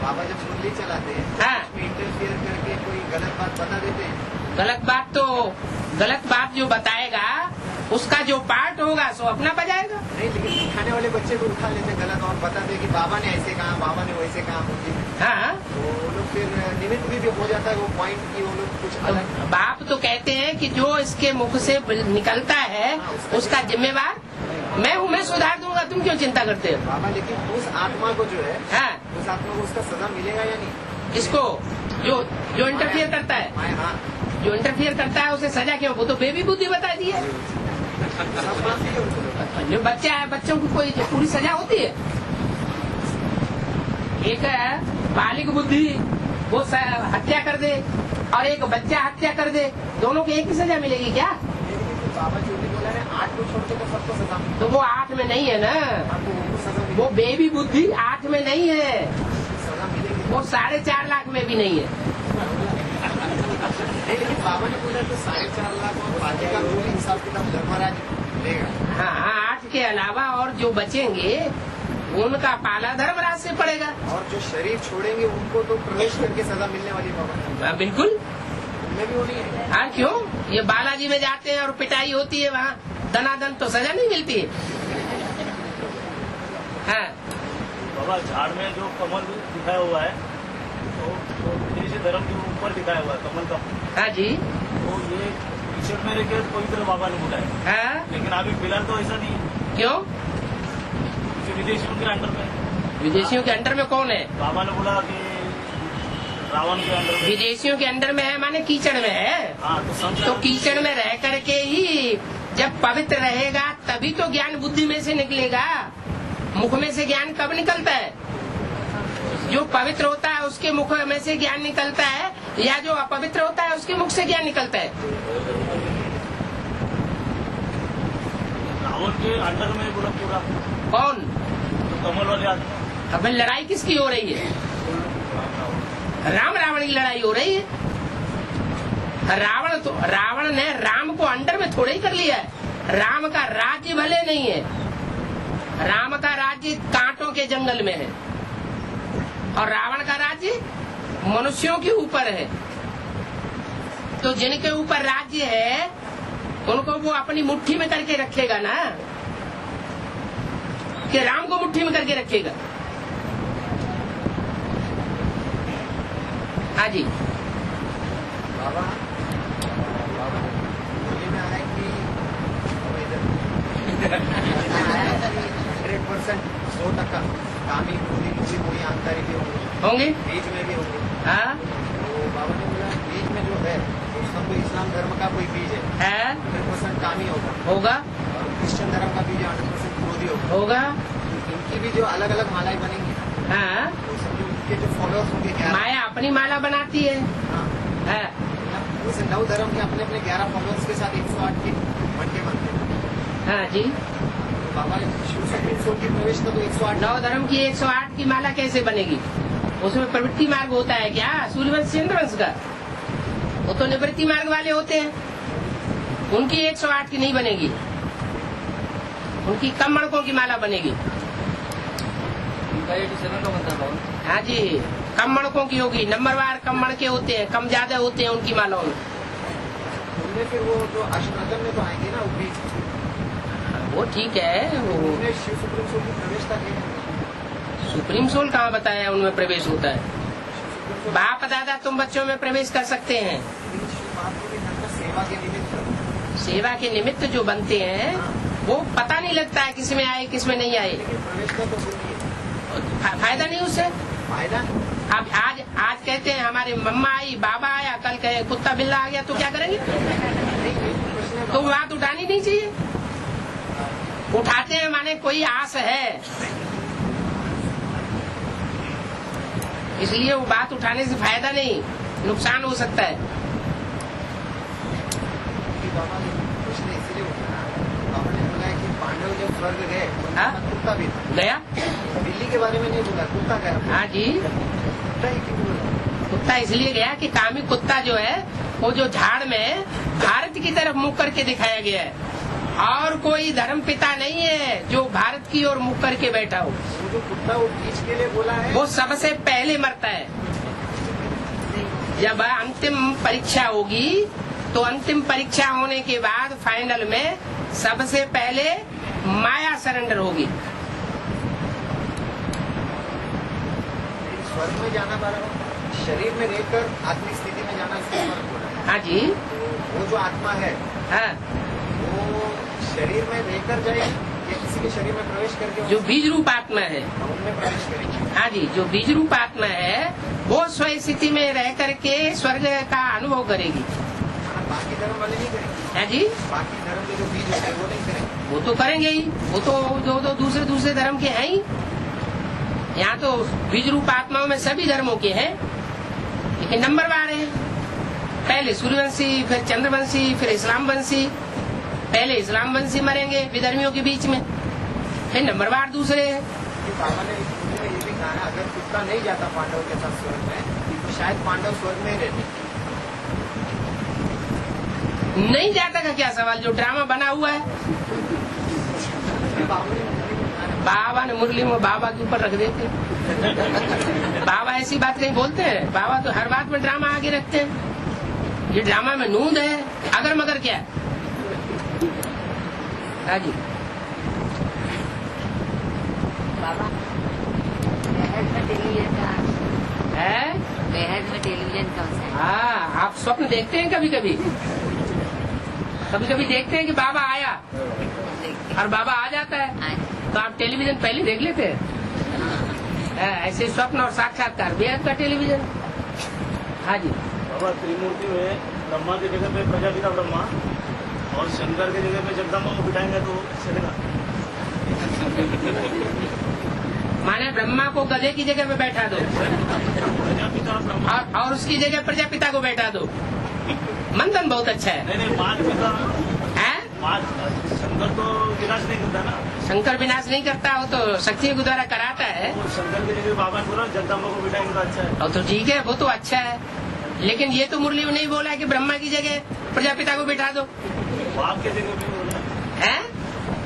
Speaker 7: बाबा जब मुरली चलाते हैं
Speaker 1: हाँ।
Speaker 7: इंटरफियर करके कोई गलत बात बता देते हैं।
Speaker 1: गलत बात जो बताएगा उसका जो पार्ट होगा सो अपना बजाएगा।
Speaker 7: नहीं, लेकिन सिखाने वाले बच्चे को उठा लेते गलत और बता दे कि बाबा ने ऐसे कहा, बाबा ने वैसे कहा मुरली में।
Speaker 1: हाँ
Speaker 7: तो वो लोग फिर निमित्त भी हो जाता है वो पॉइंट की वो लोग कुछ अलग।
Speaker 1: बाप तो कहते हैं कि जो इसके मुख से निकलता है उसका जिम्मेवार मैं हूँ, मैं सुधार दूंगा, तुम क्यों चिंता करते हो?
Speaker 7: बाबा लेकिन उस आत्मा को जो है,
Speaker 1: हाँ
Speaker 7: उस आत्मा को उसका सजा मिलेगा या नहीं?
Speaker 1: इसको जो इंटरफियर करता है,
Speaker 7: हाँ,
Speaker 1: जो इंटरफियर करता है उसे सजा क्यों? वो तो बेबी बुद्धि बता दी है।
Speaker 7: सब बात नहीं है उनको।
Speaker 1: जो बच्चा है बच्चों को कोई पूरी सजा होती है? एक है बालिक बुद्धि वो हत्या कर दे और एक बच्चा हत्या कर दे, दोनों को एक ही सजा मिलेगी क्या?
Speaker 7: बाबा जो भी बोला है 8 को छोड़ के तो सबको सजा मिलेगी।
Speaker 1: तो वो 8 में नहीं है ना,
Speaker 7: आपको सजा मिलेगी।
Speaker 1: वो बेबी बुद्धि 8 में नहीं है,
Speaker 7: सजा मिलेगी
Speaker 1: वो 4.5 लाख में भी नहीं है।
Speaker 7: नहीं, लेकिन बाबा ने बोला तो 4.5 लाख और बाकी का जो हिसाब किताब धर्मराज लेगा।
Speaker 1: हाँ 8 के अलावा और जो बचेंगे उनका पाला धर्मराज से पड़ेगा।
Speaker 7: और जो शरीर छोड़ेंगे उनको तो प्रवेश करके सजा मिलने वाली है बाबा।
Speaker 1: हाँ, बिल्कुल।
Speaker 7: उनमें भी होनी है।
Speaker 1: हाँ क्यों? ये बालाजी में जाते हैं और पिटाई होती है, वहाँ दनादन तो सजा नहीं मिलती है। हाँ
Speaker 5: बाबा झाड़ में जो कमल दिखाया हुआ है तो विदेशी धर्म के ऊपर दिखाया हुआ है कमल का।
Speaker 1: हाँ जी
Speaker 5: तो ये टीशर्ट में लेके पवित्र बाबा ने बोला है,
Speaker 1: हाँ।
Speaker 5: लेकिन अभी फिलहाल तो ऐसा नहीं है।
Speaker 1: क्यों?
Speaker 5: जो विदेशियों के अंडर में,
Speaker 1: विदेशियों के अंडर में कौन है?
Speaker 5: बाबा ने बोला कि रावण के अंडर में।
Speaker 1: विदेशियों के अंडर में है माने कीचड़ में है।
Speaker 5: हाँ तो संत
Speaker 1: तो कीचड़ में रह करके ही जब पवित्र रहेगा तभी तो ज्ञान बुद्धि में से निकलेगा। मुख में से ज्ञान कब निकलता है? जो पवित्र होता है उसके मुख में से ज्ञान निकलता है, या जो अपवित्र होता है उसके मुख से ज्ञान निकलता है?
Speaker 5: रावण के अंडर में बोला पूरा
Speaker 1: कौन?
Speaker 5: तो कमल वाले आदमी।
Speaker 1: अब लड़ाई किसकी हो रही है? राम रावण की लड़ाई हो रही है। रावण ने राम को अंडर में थोड़ा ही कर लिया है। राम का राज्य भले नहीं है, राम का राज्य कांटों के जंगल में है और रावण का राज्य मनुष्यों के ऊपर है। तो जिनके ऊपर राज्य है उनको वो अपनी मुट्ठी में करके रखेगा ना, कि राम को मुट्ठी में करके रखेगा? हाँ जी
Speaker 7: बाबा मुरली में आया कि 100% 100% कामी पूरी आंतरी भी
Speaker 1: होंगे।
Speaker 7: बीच में भी होंगे।
Speaker 1: हाँ
Speaker 7: तो बाबा ने बोला बीज में जो है तो सब इस्लाम धर्म का कोई बीज है 100% कामी होगा और क्रिश्चियन धर्म का बीज 100% क्रोधी
Speaker 1: होगा।
Speaker 7: इनकी भी जो अलग अलग मालाएं बनेंगी,
Speaker 1: हाँ
Speaker 7: वो सब जो उनके जो फॉलोअर्स होंगे 11।
Speaker 1: माया अपनी माला बनाती है।
Speaker 7: हाँ,
Speaker 1: हाँ
Speaker 7: वैसे 9 धर्म के अपने अपने 11 फॉलोअर्स के साथ 108 के मंडे बनते हैं।
Speaker 1: हाँ जी।
Speaker 7: तो बाबा शिव सुप्रीम सोल की प्रवेश का तो 108
Speaker 1: 9 धर्म की 108 की माला कैसे बनेगी? उसमें प्रवृत्ति मार्ग होता है क्या? सूर्यवंश चंद्रवंश का वो तो निवृत्ति मार्ग वाले होते हैं, उनकी 108 की नहीं बनेगी, उनकी कम मणकों की माला बनेगी।
Speaker 2: उनका 87 का बनता था।
Speaker 1: हाँ जी, कम मणकों की होगी, नंबरवार कम मणके होते हैं, कम ज्यादा होते हैं उनकी मालाओं में।
Speaker 7: उनमें फिर वो जो अष्टप्रदम में तो आएंगे ना वो बीज,
Speaker 1: वो ठीक है, वो
Speaker 7: उनमें शिव सुप्रीम सोल की प्रवेश तक है।
Speaker 1: सुप्रीम सोल कहाँ बताया उनमें प्रवेश होता है? बाप दादा तुम बच्चों में प्रवेश कर सकते हैं।
Speaker 7: सेवा के निमित्त,
Speaker 1: सेवा के निमित्त जो बनते हैं वो पता नहीं लगता है किस में आए किस में नहीं आए।
Speaker 7: लेकिन प्रवेश का तो होती है,
Speaker 1: फायदा नहीं उससे।
Speaker 7: फायदा
Speaker 1: अब आज कहते हैं हमारे मम्मा आई बाबा आया, कल कहे कुत्ता बिल्ला आ गया तो क्या करेंगे?
Speaker 7: नहीं।
Speaker 1: तो बात उठानी नहीं चाहिए। उठाते हैं माने कोई आस है, इसलिए वो बात उठाने से फायदा नहीं, नुकसान हो सकता है।
Speaker 7: बाबा ने प्रश्न इसलिए उठा, बाबा ने बोला कि पांडव जब स्वर्ग गए
Speaker 1: हाँ?
Speaker 7: कुत्ता भी था,
Speaker 1: गया
Speaker 7: बिल्ली के बारे में नहीं बोला, कुत्ता का है।
Speaker 1: हाँ जी,
Speaker 7: कुत्ता ही क्यों बोला?
Speaker 1: कुत्ता इसलिए गया कि कामी कुत्ता जो है वो जो झाड़ में भारत की तरफ मुख करके दिखाया गया है, और कोई धर्म पिता नहीं है जो भारत की ओर मुख करके बैठा हो।
Speaker 7: वो जो कुत्ता वो बीज के लिए बोला है,
Speaker 1: वो सबसे पहले मरता है। जब अंतिम परीक्षा होगी तो अंतिम परीक्षा होने के बाद फाइनल में सबसे पहले माया सरेंडर होगी।
Speaker 7: स्वर्ग में जाना वाला शरीर में रहकर आत्मिक स्थिति में जाना, इसका स्वर्ग बोला है।
Speaker 1: हाँ जी,
Speaker 7: तो वो जो आत्मा है
Speaker 1: हाँ,
Speaker 7: वो शरीर में रहकर जाएगी या किसी के शरीर में प्रवेश करके
Speaker 1: जो बीज रूप आत्मा है,
Speaker 7: उनमें प्रवेश करेगी।
Speaker 1: हाँ जी, जो बीज रूप आत्मा है वो स्व स्थिति में रह करके स्वर्ग का अनुभव करेगी।
Speaker 7: बाकी धर्म वाले नहीं करेंगे।
Speaker 1: है जी,
Speaker 7: बाकी धर्म के जो बीज होते हैं वो नहीं करेंगे।
Speaker 1: वो तो करेंगे ही, वो तो जो दूसरे धर्म के हैं ही। यहाँ तो बीज रूप आत्माओं में सभी धर्मों के हैं, लेकिन नंबरवार है। पहले सूर्यवंशी, फिर चंद्रवंशी, फिर इस्लाम वंशी। पहले इस्लाम वंशी मरेंगे विधर्मियों के बीच में, फिर नंबरवार दूसरे हैं।
Speaker 7: बाबा ने ये भी कहा है, अगर कुत्ता नहीं जाता पांडव के साथ स्वर्ग में तो शायद पांडव स्वर्ग में ही रहते।
Speaker 1: नहीं जाता का क्या सवाल, जो ड्रामा बना हुआ है बाबा ने मुरली में बाबा के ऊपर रख देते। बाबा ऐसी बात नहीं बोलते हैं, बाबा तो हर बात में ड्रामा आगे रखते हैं। ये ड्रामा में नूंद है, अगर मगर क्या है। हाँ जी,
Speaker 4: बाबा बेहद में टेलीविजन का
Speaker 1: है,
Speaker 4: बेहद में टेलीविजन का है।
Speaker 1: हाँ, आप स्वप्न देखते हैं कभी कभी देखते हैं कि बाबा आया और बाबा आ जाता है, तो आप टेलीविजन पहले देख लेते हैं। ऐसे स्वप्न और साक्षात्कार बेहद का टेलीविजन। हाँ जी,
Speaker 5: बाबा त्रिमूर्ति में ब्रह्मा की जगह पे प्रजापिता ब्रह्मा और शंकर की जगह पे जगदम्बा को बिठाएंगे तो चलेगा।
Speaker 1: माने ब्रह्मा को गधे की जगह पे बैठा दो
Speaker 5: प्रजापिता ब्रह्मा
Speaker 1: और उसकी जगह प्रजापिता को बैठा दो। मंथन बहुत अच्छा है।
Speaker 5: नहीं पांच पिता
Speaker 1: हैं?
Speaker 5: शंकर तो विनाश नहीं करता ना।
Speaker 1: शंकर विनाश नहीं करता, वो तो शक्तियों के द्वारा कराता है।
Speaker 5: और शंकर की जगह बाबा बोला जगदम्बा को बिठाएंगे तो अच्छा है।
Speaker 1: और तो ठीक है, वो तो अच्छा है, लेकिन ये तो मुरली में नहीं बोला है कि ब्रह्मा की जगह प्रजापिता को बिठा दो।
Speaker 5: बाप की जगह पे बोला
Speaker 1: हैं?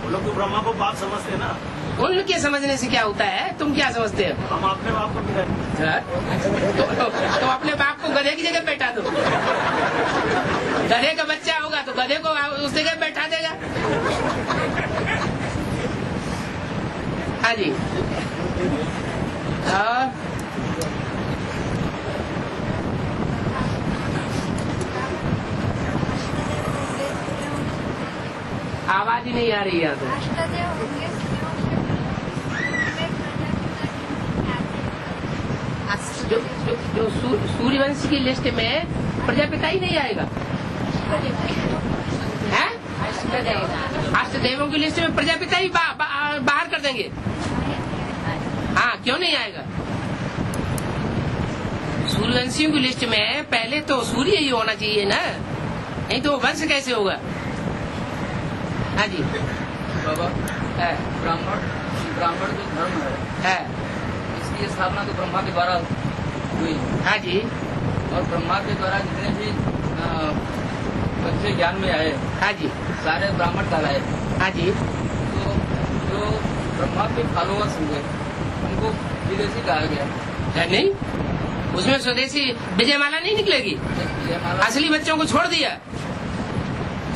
Speaker 5: वो लोग तो ब्रह्मा को बाप समझते हैं ना।
Speaker 1: उनके समझने से क्या होता है, तुम क्या समझते हो?
Speaker 5: हम अपने बाप को बिठाएंगे।
Speaker 1: तो अपने बाप को गधे की जगह बैठा दो। गधे का बच्चा होगा तो गधे को उस जगह बैठा देगा। हाँ जी, आवाज ही नहीं आ रही यहाँ तो। जो सूर्यवंश की लिस्ट में प्रजापिता ही नहीं आएगा है? अष्टदेवों की लिस्ट में प्रजापिता ही बाहर कर देंगे। हाँ, क्यों नहीं आएगा? सूर्यवंशियों की लिस्ट में पहले तो सूर्य ही होना चाहिए ना, नहीं तो वंश कैसे होगा? हाँ जी,
Speaker 2: बाबा ब्राह्मण जो धर्म है इसकी स्थापना तो ब्रह्मा के द्वारा हुई।
Speaker 1: हाँ जी,
Speaker 2: और ब्रह्मा के द्वारा जितने भी बच्चे ज्ञान में आए, हाँ जी, सारे ब्राह्मण कहलाए।
Speaker 1: हाँ जी,
Speaker 2: तो जो ब्रह्मा के फॉलोअर्स हुए उनको विदेशी कहा गया
Speaker 1: है। नहीं, उसमें स्वदेशी विजयमाला नहीं निकलेगी। असली बच्चों को छोड़ दिया।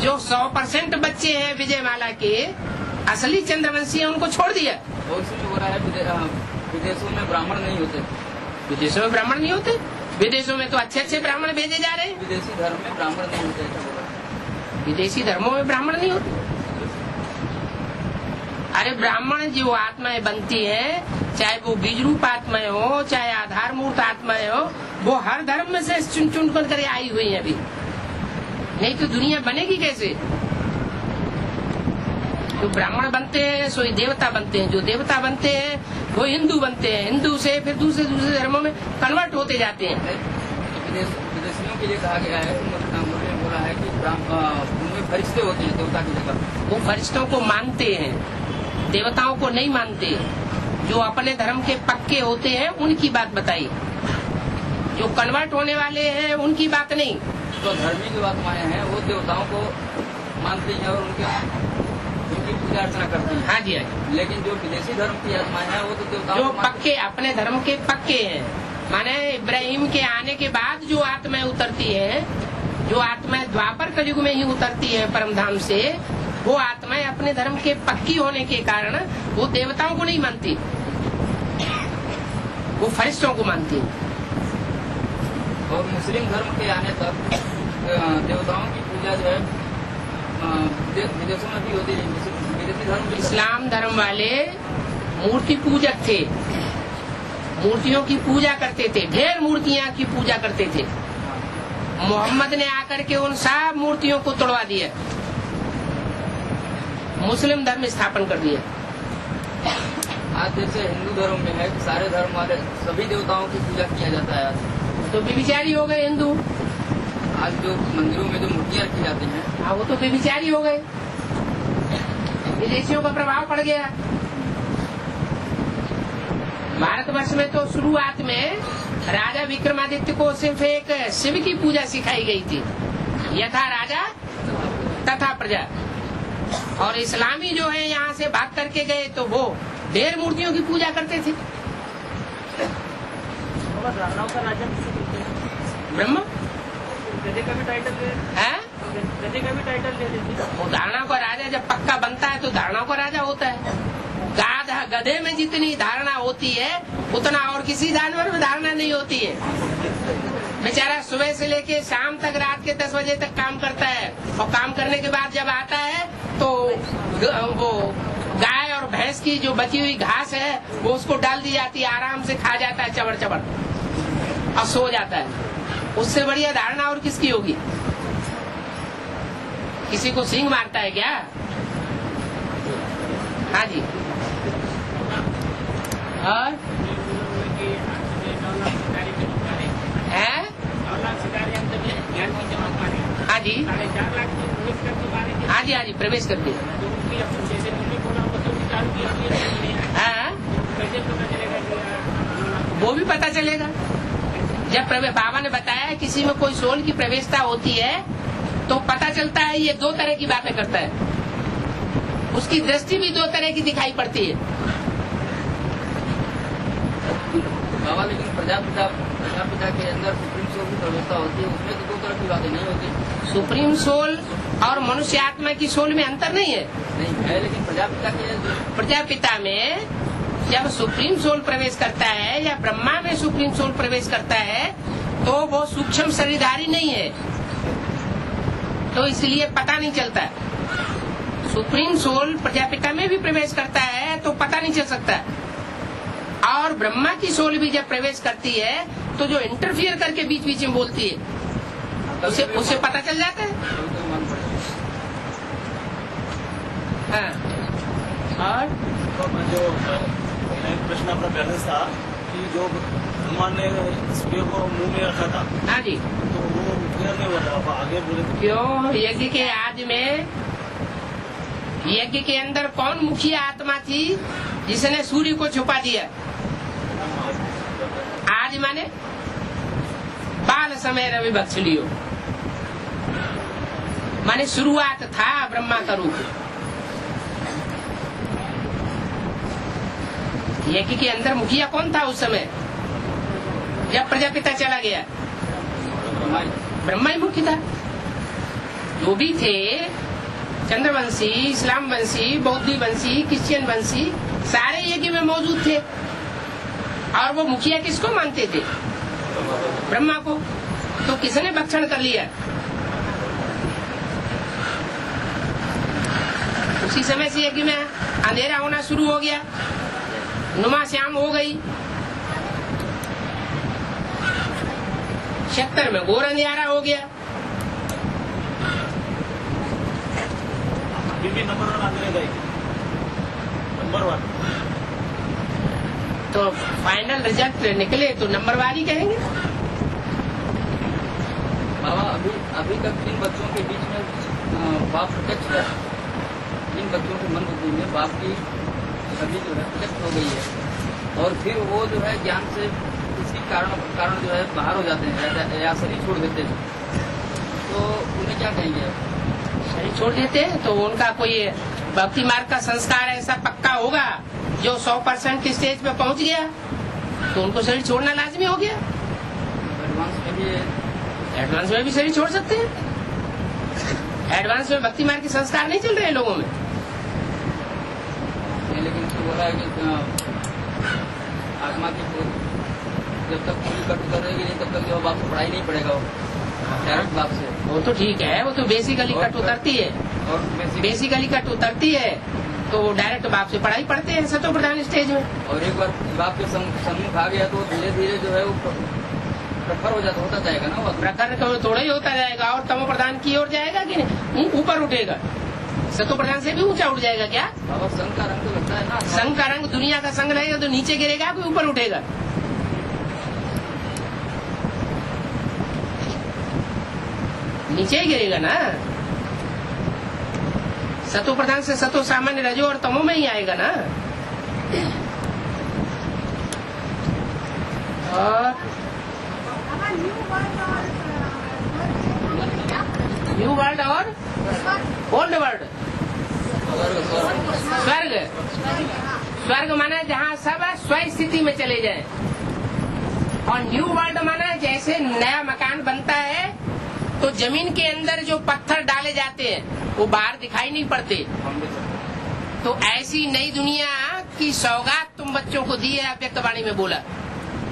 Speaker 1: जो 100% बच्चे हैं विजयमाला के असली चंद्रवंशी हैं, उनको छोड़ दिया।
Speaker 2: और इसमें हो रहा है विदेशों में ब्राह्मण नहीं होते।
Speaker 1: विदेशों में ब्राह्मण नहीं होते? विदेशों में तो अच्छे ब्राह्मण भेजे जा रहे हैं।
Speaker 2: विदेशी धर्म में ब्राह्मण नहीं होते।
Speaker 1: विदेशी धर्मों में ब्राह्मण नहीं होते? अरे ब्राह्मण जो आत्माएं बनती हैं, चाहे वो बीज रूप आत्माएं हो, चाहे आधार मूर्त आत्माएं हो, वो हर धर्म में से चुन कर आई हुई है अभी। नहीं तो दुनिया बनेगी कैसे? जो ब्राह्मण बनते हैं सो ही देवता बनते हैं, जो देवता बनते हैं वो हिंदू बनते हैं, हिंदू से फिर दूसरे धर्मों में कन्वर्ट होते जाते हैं।
Speaker 2: विदेशियों के लिए कहा गया है, उन्होंने बोला है कि उनमें फरिश्ते होते हैं देवता की जगह।
Speaker 1: वो फरिश्तों को मानते हैं, देवताओं को नहीं मानते। जो अपने धर्म के पक्के होते हैं उनकी बात बताइए, जो कन्वर्ट होने वाले हैं उनकी बात नहीं।
Speaker 2: तो धर्मी जो आत्माएं हैं वो देवताओं को मानती हैं और उनकी पूजा अर्चना करती हैं।
Speaker 1: हाँ जी, हाँ जी।
Speaker 2: लेकिन जो विदेशी धर्म की आत्माएं हैं वो तो देवताओं
Speaker 1: जो
Speaker 2: को मानती
Speaker 1: पक्के अपने धर्म के पक्के हैं, माने इब्राहिम के आने के बाद जो आत्माएं उतरती है, जो आत्माएं द्वापर कलयुग में ही उतरती है परम धाम से, वो आत्माएं अपने धर्म के पक्की होने के कारण वो देवताओं को नहीं मानती, वो फरिश्तों को मानती है।
Speaker 2: और मुस्लिम धर्म के आने तक देवताओं की पूजा जो है विदेशों में भी होती है। विदेशी धर्म
Speaker 1: इस्लाम धर्म वाले मूर्ति पूजक थे, मूर्तियों की पूजा करते थे, ढेर मूर्तियां की पूजा करते थे। मोहम्मद ने आकर के उन सब मूर्तियों को तोड़वा दिया, मुस्लिम धर्म स्थापन कर दिया।
Speaker 2: आज जैसे हिंदू धर्म में है कि सारे धर्म वाले सभी देवताओं की पूजा किया जाता है,
Speaker 1: तो व्यभिचारी हो गए हिंदू।
Speaker 2: आज जो मंदिरों में जो मूर्तियां रखी जाती हैं,
Speaker 1: हाँ, वो तो व्यभिचारी हो गए, विदेशियों का प्रभाव पड़ गया। भारतवर्ष में तो शुरुआत में राजा विक्रमादित्य को सिर्फ एक शिव की पूजा सिखाई गई थी, यथा राजा तथा प्रजा। और इस्लामी जो है यहाँ से भाग करके गए तो वो ढेर मूर्तियों की पूजा करते थे।
Speaker 6: धारणाओं का राजा किसे बोलते हैं?
Speaker 1: ब्रह्म
Speaker 6: गधे का भी टाइटल
Speaker 1: है,
Speaker 6: गधे का भी टाइटल ले लेते।
Speaker 1: वो धारणा का राजा जब पक्का बनता है तो धारणा का राजा होता है। गाधा गधे में जितनी धारणा होती है उतना और किसी जानवर में धारणा नहीं होती है। बेचारा सुबह से लेके शाम तक रात के 10 बजे तक काम करता है, और काम करने के बाद जब आता है तो वो गाय और भैंस की जो बची हुई घास है वो उसको डाल दी जाती है, आराम से खा जाता है चबड़ चबड़ और सो जाता है। उससे बढ़िया धारणा और किसकी होगी? किसी को सींग मारता है क्या? हाँ जी। और है? हाँ जी, हाँ जी, हाँ जी, प्रवेश कर दिया। हाँ, वो भी पता चलेगा जब बाबा ने बताया किसी में कोई सोल की प्रवेशता होती है तो पता चलता है ये 2 तरह की बातें करता है, उसकी दृष्टि भी 2 तरह की दिखाई पड़ती है।
Speaker 2: बाबा लेकिन प्रजापिता के अंदर सुप्रीम सोल की प्रवेशता होती है, उसमें तो 2 तरह की बातें नहीं होती।
Speaker 1: सुप्रीम सोल और मनुष्य आत्मा की सोल में अंतर नहीं है।
Speaker 2: नहीं है, लेकिन
Speaker 1: प्रजापिता में जब सुप्रीम सोल प्रवेश करता है या ब्रह्मा में सुप्रीम सोल प्रवेश करता है तो वो सूक्ष्म शरीरधारी नहीं है, तो इसलिए पता नहीं चलता। सुप्रीम सोल प्रजापिता में भी प्रवेश करता है तो पता नहीं चल सकता, और ब्रह्मा की सोल भी जब प्रवेश करती है तो जो इंटरफियर करके बीच बीच में बोलती है उसे पता चल जाता है। हाँ। और
Speaker 5: जो एक प्रश्न अपना बैलेंस था कि जो भगवान ने सूर्य को मुंह में रखा था,
Speaker 1: हाँ जी,
Speaker 5: तो वो क्लियर नहीं हुआ था, आगे बोले तो
Speaker 1: क्यों? यज्ञ के आज में यज्ञ के अंदर कौन मुखिया आत्मा थी जिसने सूर्य को छुपा दिया? आज माने बाल समय रवि बख्श लियो, माने शुरुआत था ब्रह्मा का रूप। यज्ञ के अंदर मुखिया कौन था उस समय जब प्रजापिता चला गया? ब्रह्मा ही मुख्य था। जो भी थे, चंद्रवंशी, इस्लाम वंशी, बौद्धी वंशी, क्रिश्चियन वंशी, सारे यज्ञ में मौजूद थे। और वो मुखिया किसको मानते थे? ब्रह्मा को। तो किसने भक्षण कर लिया? उसी समय से यज्ञ में अंधेरा होना शुरू हो गया, नुमा श्याम हो गई, शक्कर में घोर अंधियारा हो गया।
Speaker 5: अभी नंबर 1 आने गई, नंबर 1
Speaker 1: तो फाइनल रिजल्ट निकले तो नंबरवार ही कहेंगे।
Speaker 2: बाबा अभी तक 3 बच्चों के बीच में बाप प्रत्यक्ष है, 3 बच्चों के मन बुद्धि में बाप की छवि जो है प्रत्यक्ष हो गई है। और फिर वो जो है ज्ञान से किसी कारण जो है बाहर हो जाते हैं या शरीर छोड़ देते हैं, तो उन्हें क्या कहेंगे?
Speaker 1: शरीर छोड़ देते हैं तो उनका कोई भक्ति मार्ग का संस्कार ऐसा पक्का होगा जो 100% की स्टेज पे पहुंच गया तो उनको शरीर छोड़ना लाजमी हो गया। एडवांस में भी शरीर छोड़ सकते हैं। एडवांस में भक्ति मार्ग के संस्कार नहीं चल रहे हैं लोगों में।
Speaker 2: लेकिन तो बोला है कि आत्मा की जब तक पूरी कट करेगी नहीं तब तक जो बाप को पढ़ाई नहीं पड़ेगा डायरेक्ट बाप से।
Speaker 1: वो तो ठीक है, वो तो बेसिकली कट उतरती है
Speaker 2: और
Speaker 1: बेसिकली कट उतरती है तो वो डायरेक्ट बाप से पढ़ाई पढ़ते हैं सतो प्रधान स्टेज में।
Speaker 2: और एक बार बाप के सम्मुख आ गया तो धीरे धीरे जो है वो प्रखर होता जाएगा ना। वो
Speaker 1: प्रखर तो थोड़ा ही होता जाएगा और तमो प्रधान की ओर जाएगा कि नहीं, ऊपर उठेगा। सतो प्रधान से भी ऊंचा उठ जाएगा क्या?
Speaker 2: बाबा संघ का रंग तो लगता है ना।
Speaker 1: संघ का रंग दुनिया का संग रहेगा तो नीचे गिरेगा कि ऊपर उठेगा? नीचे ही गिरेगा ना। सतो प्रधान से सतो सामान्य रजो और तमो में ही आएगा ना। और न्यू वर्ल्ड और ओल्ड वर्ल्ड, स्वर्ग। स्वर्ग माना है जहाँ सब स्व स्थिति में चले जाएं, और न्यू वर्ल्ड माना है जैसे नया मकान बनता है तो जमीन के अंदर जो पत्थर डाले जाते हैं वो बाहर दिखाई नहीं पड़ते। तो ऐसी नई दुनिया की सौगात तुम बच्चों को दी है, अव्यक्त वाणी में बोला,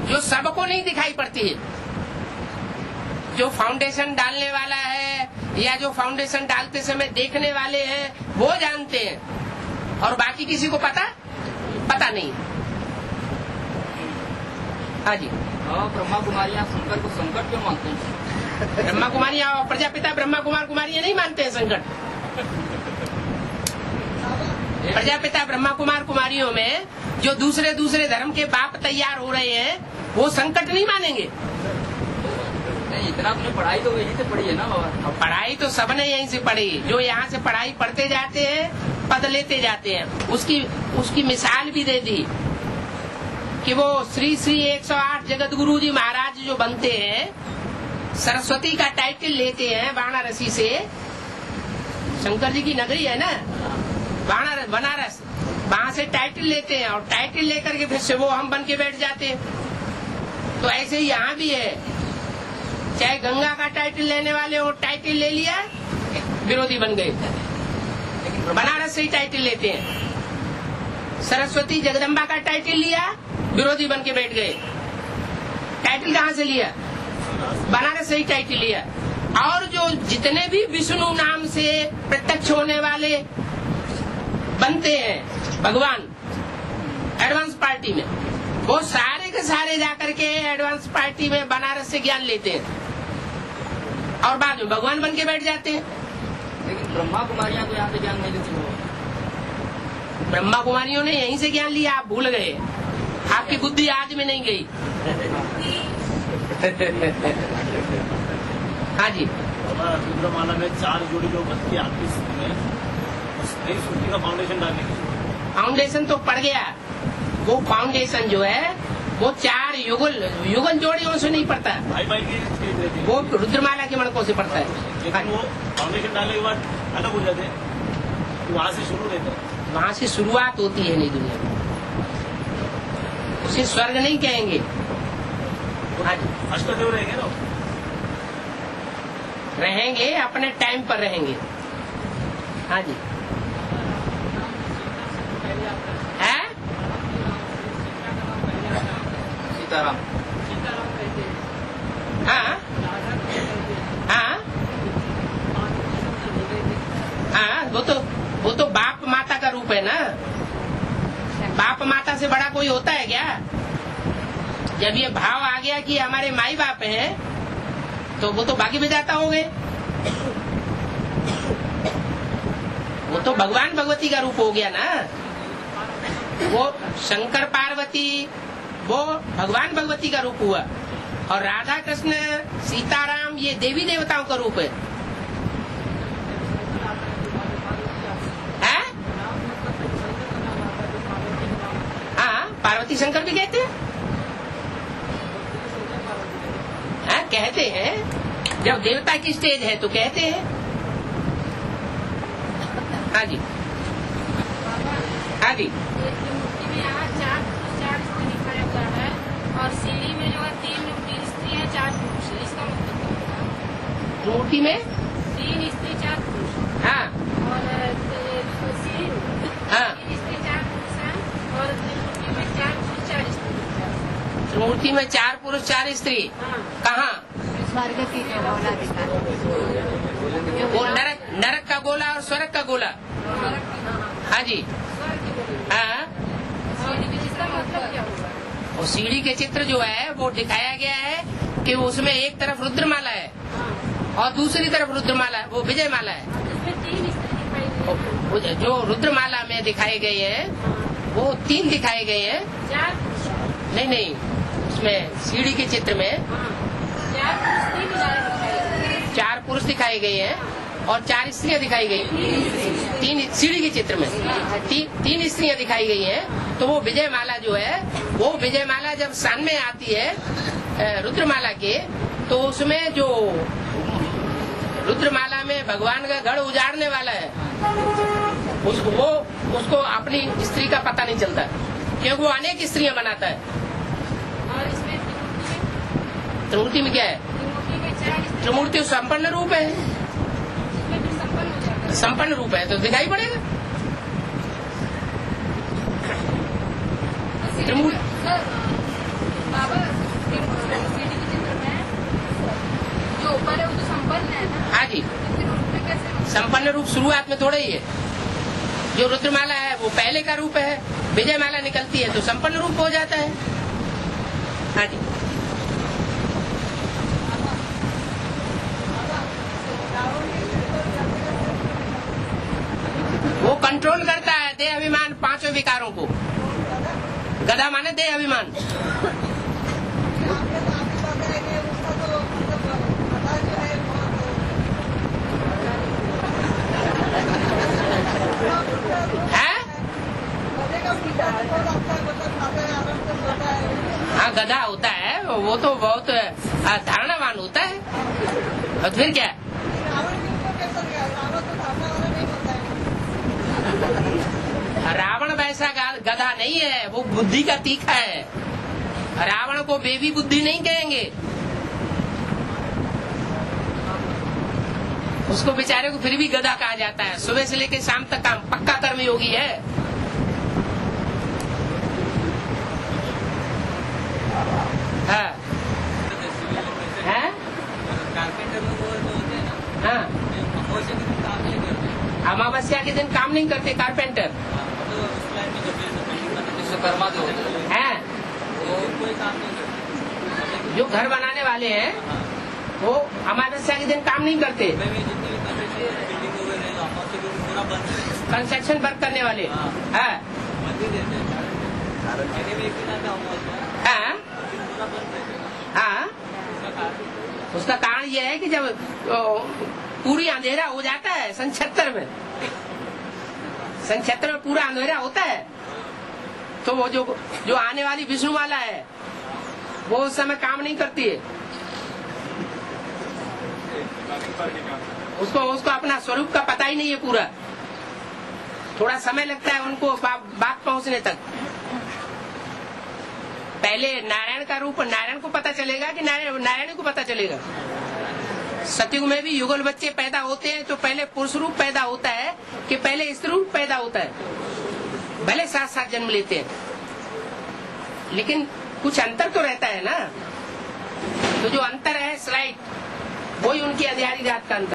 Speaker 1: जो सबको नहीं दिखाई पड़ती है। जो फाउंडेशन डालने वाला है या जो फाउंडेशन डालते समय देखने वाले हैं वो जानते हैं, और बाकी किसी को पता नहीं। हाँ जी।
Speaker 2: ब्रह्मा कुमारियाँ शंकर को संकट क्यों मानते हैं?
Speaker 1: ब्रह्मा कुमारियाँ और प्रजापिता ब्रह्मा कुमार कुमारियाँ नहीं मानते हैं संकट। प्रजापिता ब्रह्मा कुमार कुमारियों में जो दूसरे धर्म के बाप तैयार हो रहे हैं वो संकट नहीं मानेंगे।
Speaker 2: नहीं, इतना अपने पढ़ाई तो यहीं से पढ़ी है ना बाबा।
Speaker 1: पढ़ाई तो सबने यहीं से पढ़ी। जो यहाँ से पढ़ाई पढ़ते जाते हैं, पद लेते जाते हैं। उसकी मिसाल भी दे दी कि वो श्री 108 जगत गुरु जी महाराज जो बनते हैं, सरस्वती का टाइटल लेते हैं वाराणसी से। शंकर जी की नगरी है ना बनारस, वहाँ से टाइटल लेते हैं और टाइटल लेकर के फिर से वो हम बन के बैठ जाते हैं। तो ऐसे ही यहाँ भी है, चाहे गंगा का टाइटल लेने वाले हो, टाइटल ले लिया विरोधी बन गए। बनारस से ही टाइटल लेते हैं। सरस्वती जगदम्बा का टाइटल लिया, विरोधी बन के बैठ गए। टाइटल कहाँ से लिया? बनारस से ही टाइटल लिया। और जो जितने भी विष्णु नाम से प्रत्यक्ष होने वाले बनते हैं भगवान एडवांस पार्टी में, वो सारे के सारे जाकर के एडवांस पार्टी में बनारस से ज्ञान लेते हैं और बाद में भगवान बन के बैठ जाते हैं।
Speaker 2: लेकिन ब्रह्मा कुमारियाँ तो यहाँ से ज्ञान नहीं लेती।
Speaker 1: ब्रह्मा कुमारियों ने यहीं से ज्ञान लिया, आप भूल गए। आपकी बुद्धि आज में नहीं गई। हाँ जी।
Speaker 5: रुद्रमाला में 4 जोड़ी जो बनती है आपकी स्थिति में, उस नई सूची का फाउंडेशन डालने की।
Speaker 1: फाउंडेशन तो पड़ गया। वो फाउंडेशन जो है वो 4 युगल जोड़ियों से नहीं पड़ता है,
Speaker 5: भाई की स्टेज रहती है।
Speaker 1: वो रुद्रमाला के मणकों से पड़ता है।
Speaker 5: लेकिन वो फाउंडेशन डालने के बाद अलग हो जाते हैं, वहाँ से शुरू रहते हैं।
Speaker 1: वहाँ से शुरुआत होती है नई दुनिया में। उसे स्वर्ग नहीं कहेंगे। हाँ जी।
Speaker 5: अष्टदेव रहेंगे ना,
Speaker 1: रहेंगे अपने टाइम पर रहेंगे। हाँ जी। है
Speaker 2: सीताराम।
Speaker 1: हाँ हाँ हाँ, वो तो बाप माता का रूप है ना। बाप माता से बड़ा कोई होता है क्या? जब ये भाव आ गया कि हमारे माई बाप हैं तो वो तो बाकी विधाता हो गए। वो तो भगवान भगवती का रूप हो गया ना। वो शंकर पार्वती वो भगवान भगवती का रूप हुआ, और राधा कृष्ण सीताराम ये देवी देवताओं का रूप है। हाँ, पार्वती पार्वती शंकर भी कहते हैं? हाँ, कहते हैं। जब देवता की स्टेज है तो कहते हैं। हाँ जी, हाँ जी।
Speaker 8: मूर्ति में यहाँ चार स्त्री दिखाया हुआ है और सीढ़ी में जो है 3 स्त्रियाँ 4 पुरुष है। इसका मतलब
Speaker 1: मूर्ति में
Speaker 8: 3 स्त्री 4 पुरुष।
Speaker 1: हाँ
Speaker 8: और सीढ़ी
Speaker 1: हाँ
Speaker 8: 3 स्त्री 4 पुरुष है और मूर्ति में 4 पुरुष 4 स्त्री।
Speaker 1: मूर्ति में 4 पुरुष 4 स्त्री।
Speaker 8: हाँ।
Speaker 1: कहाँ?
Speaker 4: स्वर्ग की गोला दिखा।
Speaker 1: वो नरक का गोला और स्वर्ग का गोला। हाँ जी। हाँ,
Speaker 8: इसका मतलब क्या होगा?
Speaker 1: और सीढ़ी के चित्र जो है वो दिखाया गया है कि उसमें एक तरफ रुद्रमाला है और दूसरी तरफ रुद्रमाला है, वो विजय माला है।
Speaker 8: इसमें 3 स्त्री दिखाई गई है।
Speaker 1: जो रुद्रमाला में दिखाए गए हैं वो 3 दिखाए गए हैं।
Speaker 8: 4 पुरुष।
Speaker 1: नहीं, उसमें सीढ़ी के चित्र में 4 पुरुष दिखाए गए हैं और 4 स्त्रियां दिखाई गई। 3 सीढ़ी के चित्र में 3 स्त्रियां दिखाई गई हैं। तो वो विजय माला जो है, वो विजय माला जब सामने आती है रुद्रमाला के, तो उसमें जो रुद्रमाला में भगवान का गढ़ उजाड़ने वाला है उसको अपनी स्त्री का पता नहीं चलता, क्योंकि वो अनेक स्त्रियां बनाता है।
Speaker 8: और इसमें
Speaker 1: त्रिमूर्ति में क्या है? त्रिमूर्ति संपन्न रूप है। संपन्न रूप है तो दिखाई पड़ेगा।
Speaker 8: बाबा चित्र में जो ऊपर है वो तो संपन्न है ना?
Speaker 1: हाँ जी, संपन्न रूप शुरुआत में थोड़ा ही है। जो रुद्रमाला है वो पहले का रूप है, विजय माला निकलती है तो संपन्न रूप हो जाता है। हाँ जी। वो कंट्रोल करता है देह अभिमान 5 विकारों को। गधा माने देह अभिमान। है? हाँ, गधा होता है वो तो बहुत धारणावान होता है। और फिर क्या? रावण वैसा गधा नहीं है, वो बुद्धि का तीखा है। रावण को बेबी बुद्धि नहीं कहेंगे, उसको बेचारे को फिर भी गधा कहा जाता है। सुबह से लेकर शाम तक काम पक्का कर्मयोगी है। हाँ। हाँ, अमावस्या के दिन काम नहीं करते कारपेंटर।
Speaker 2: विश्वकर्मा जो
Speaker 1: हैं,
Speaker 2: वो कोई काम नहीं करते।
Speaker 1: जो घर बनाने वाले हैं वो अमावस्या के दिन काम नहीं करते। कंस्ट्रक्शन वर्क करने वाले। हाँ, हाँ, उसका कारण यह है कि जब पूरी अंधेरा हो जाता है सन 76 में, सन 76 में पूरा अंधेरा होता है, तो वो जो आने वाली विष्णुमाला है वो उस समय काम नहीं करती है। उसको अपना स्वरूप का पता ही नहीं है पूरा। थोड़ा समय लगता है उनको बात पहुंचने तक। पहले नारायण का रूप नारायण को पता चलेगा कि नारायण को पता चलेगा। सतयुग में भी युगल बच्चे पैदा होते हैं तो पहले पुरुष रूप पैदा होता है कि पहले स्त्री रूप पैदा होता है। भले साथ साथ जन्म लेते हैं लेकिन कुछ अंतर तो रहता है ना। तो जो अंतर है स्लाइड, वही उनकी अधिकारी जात का अंतर।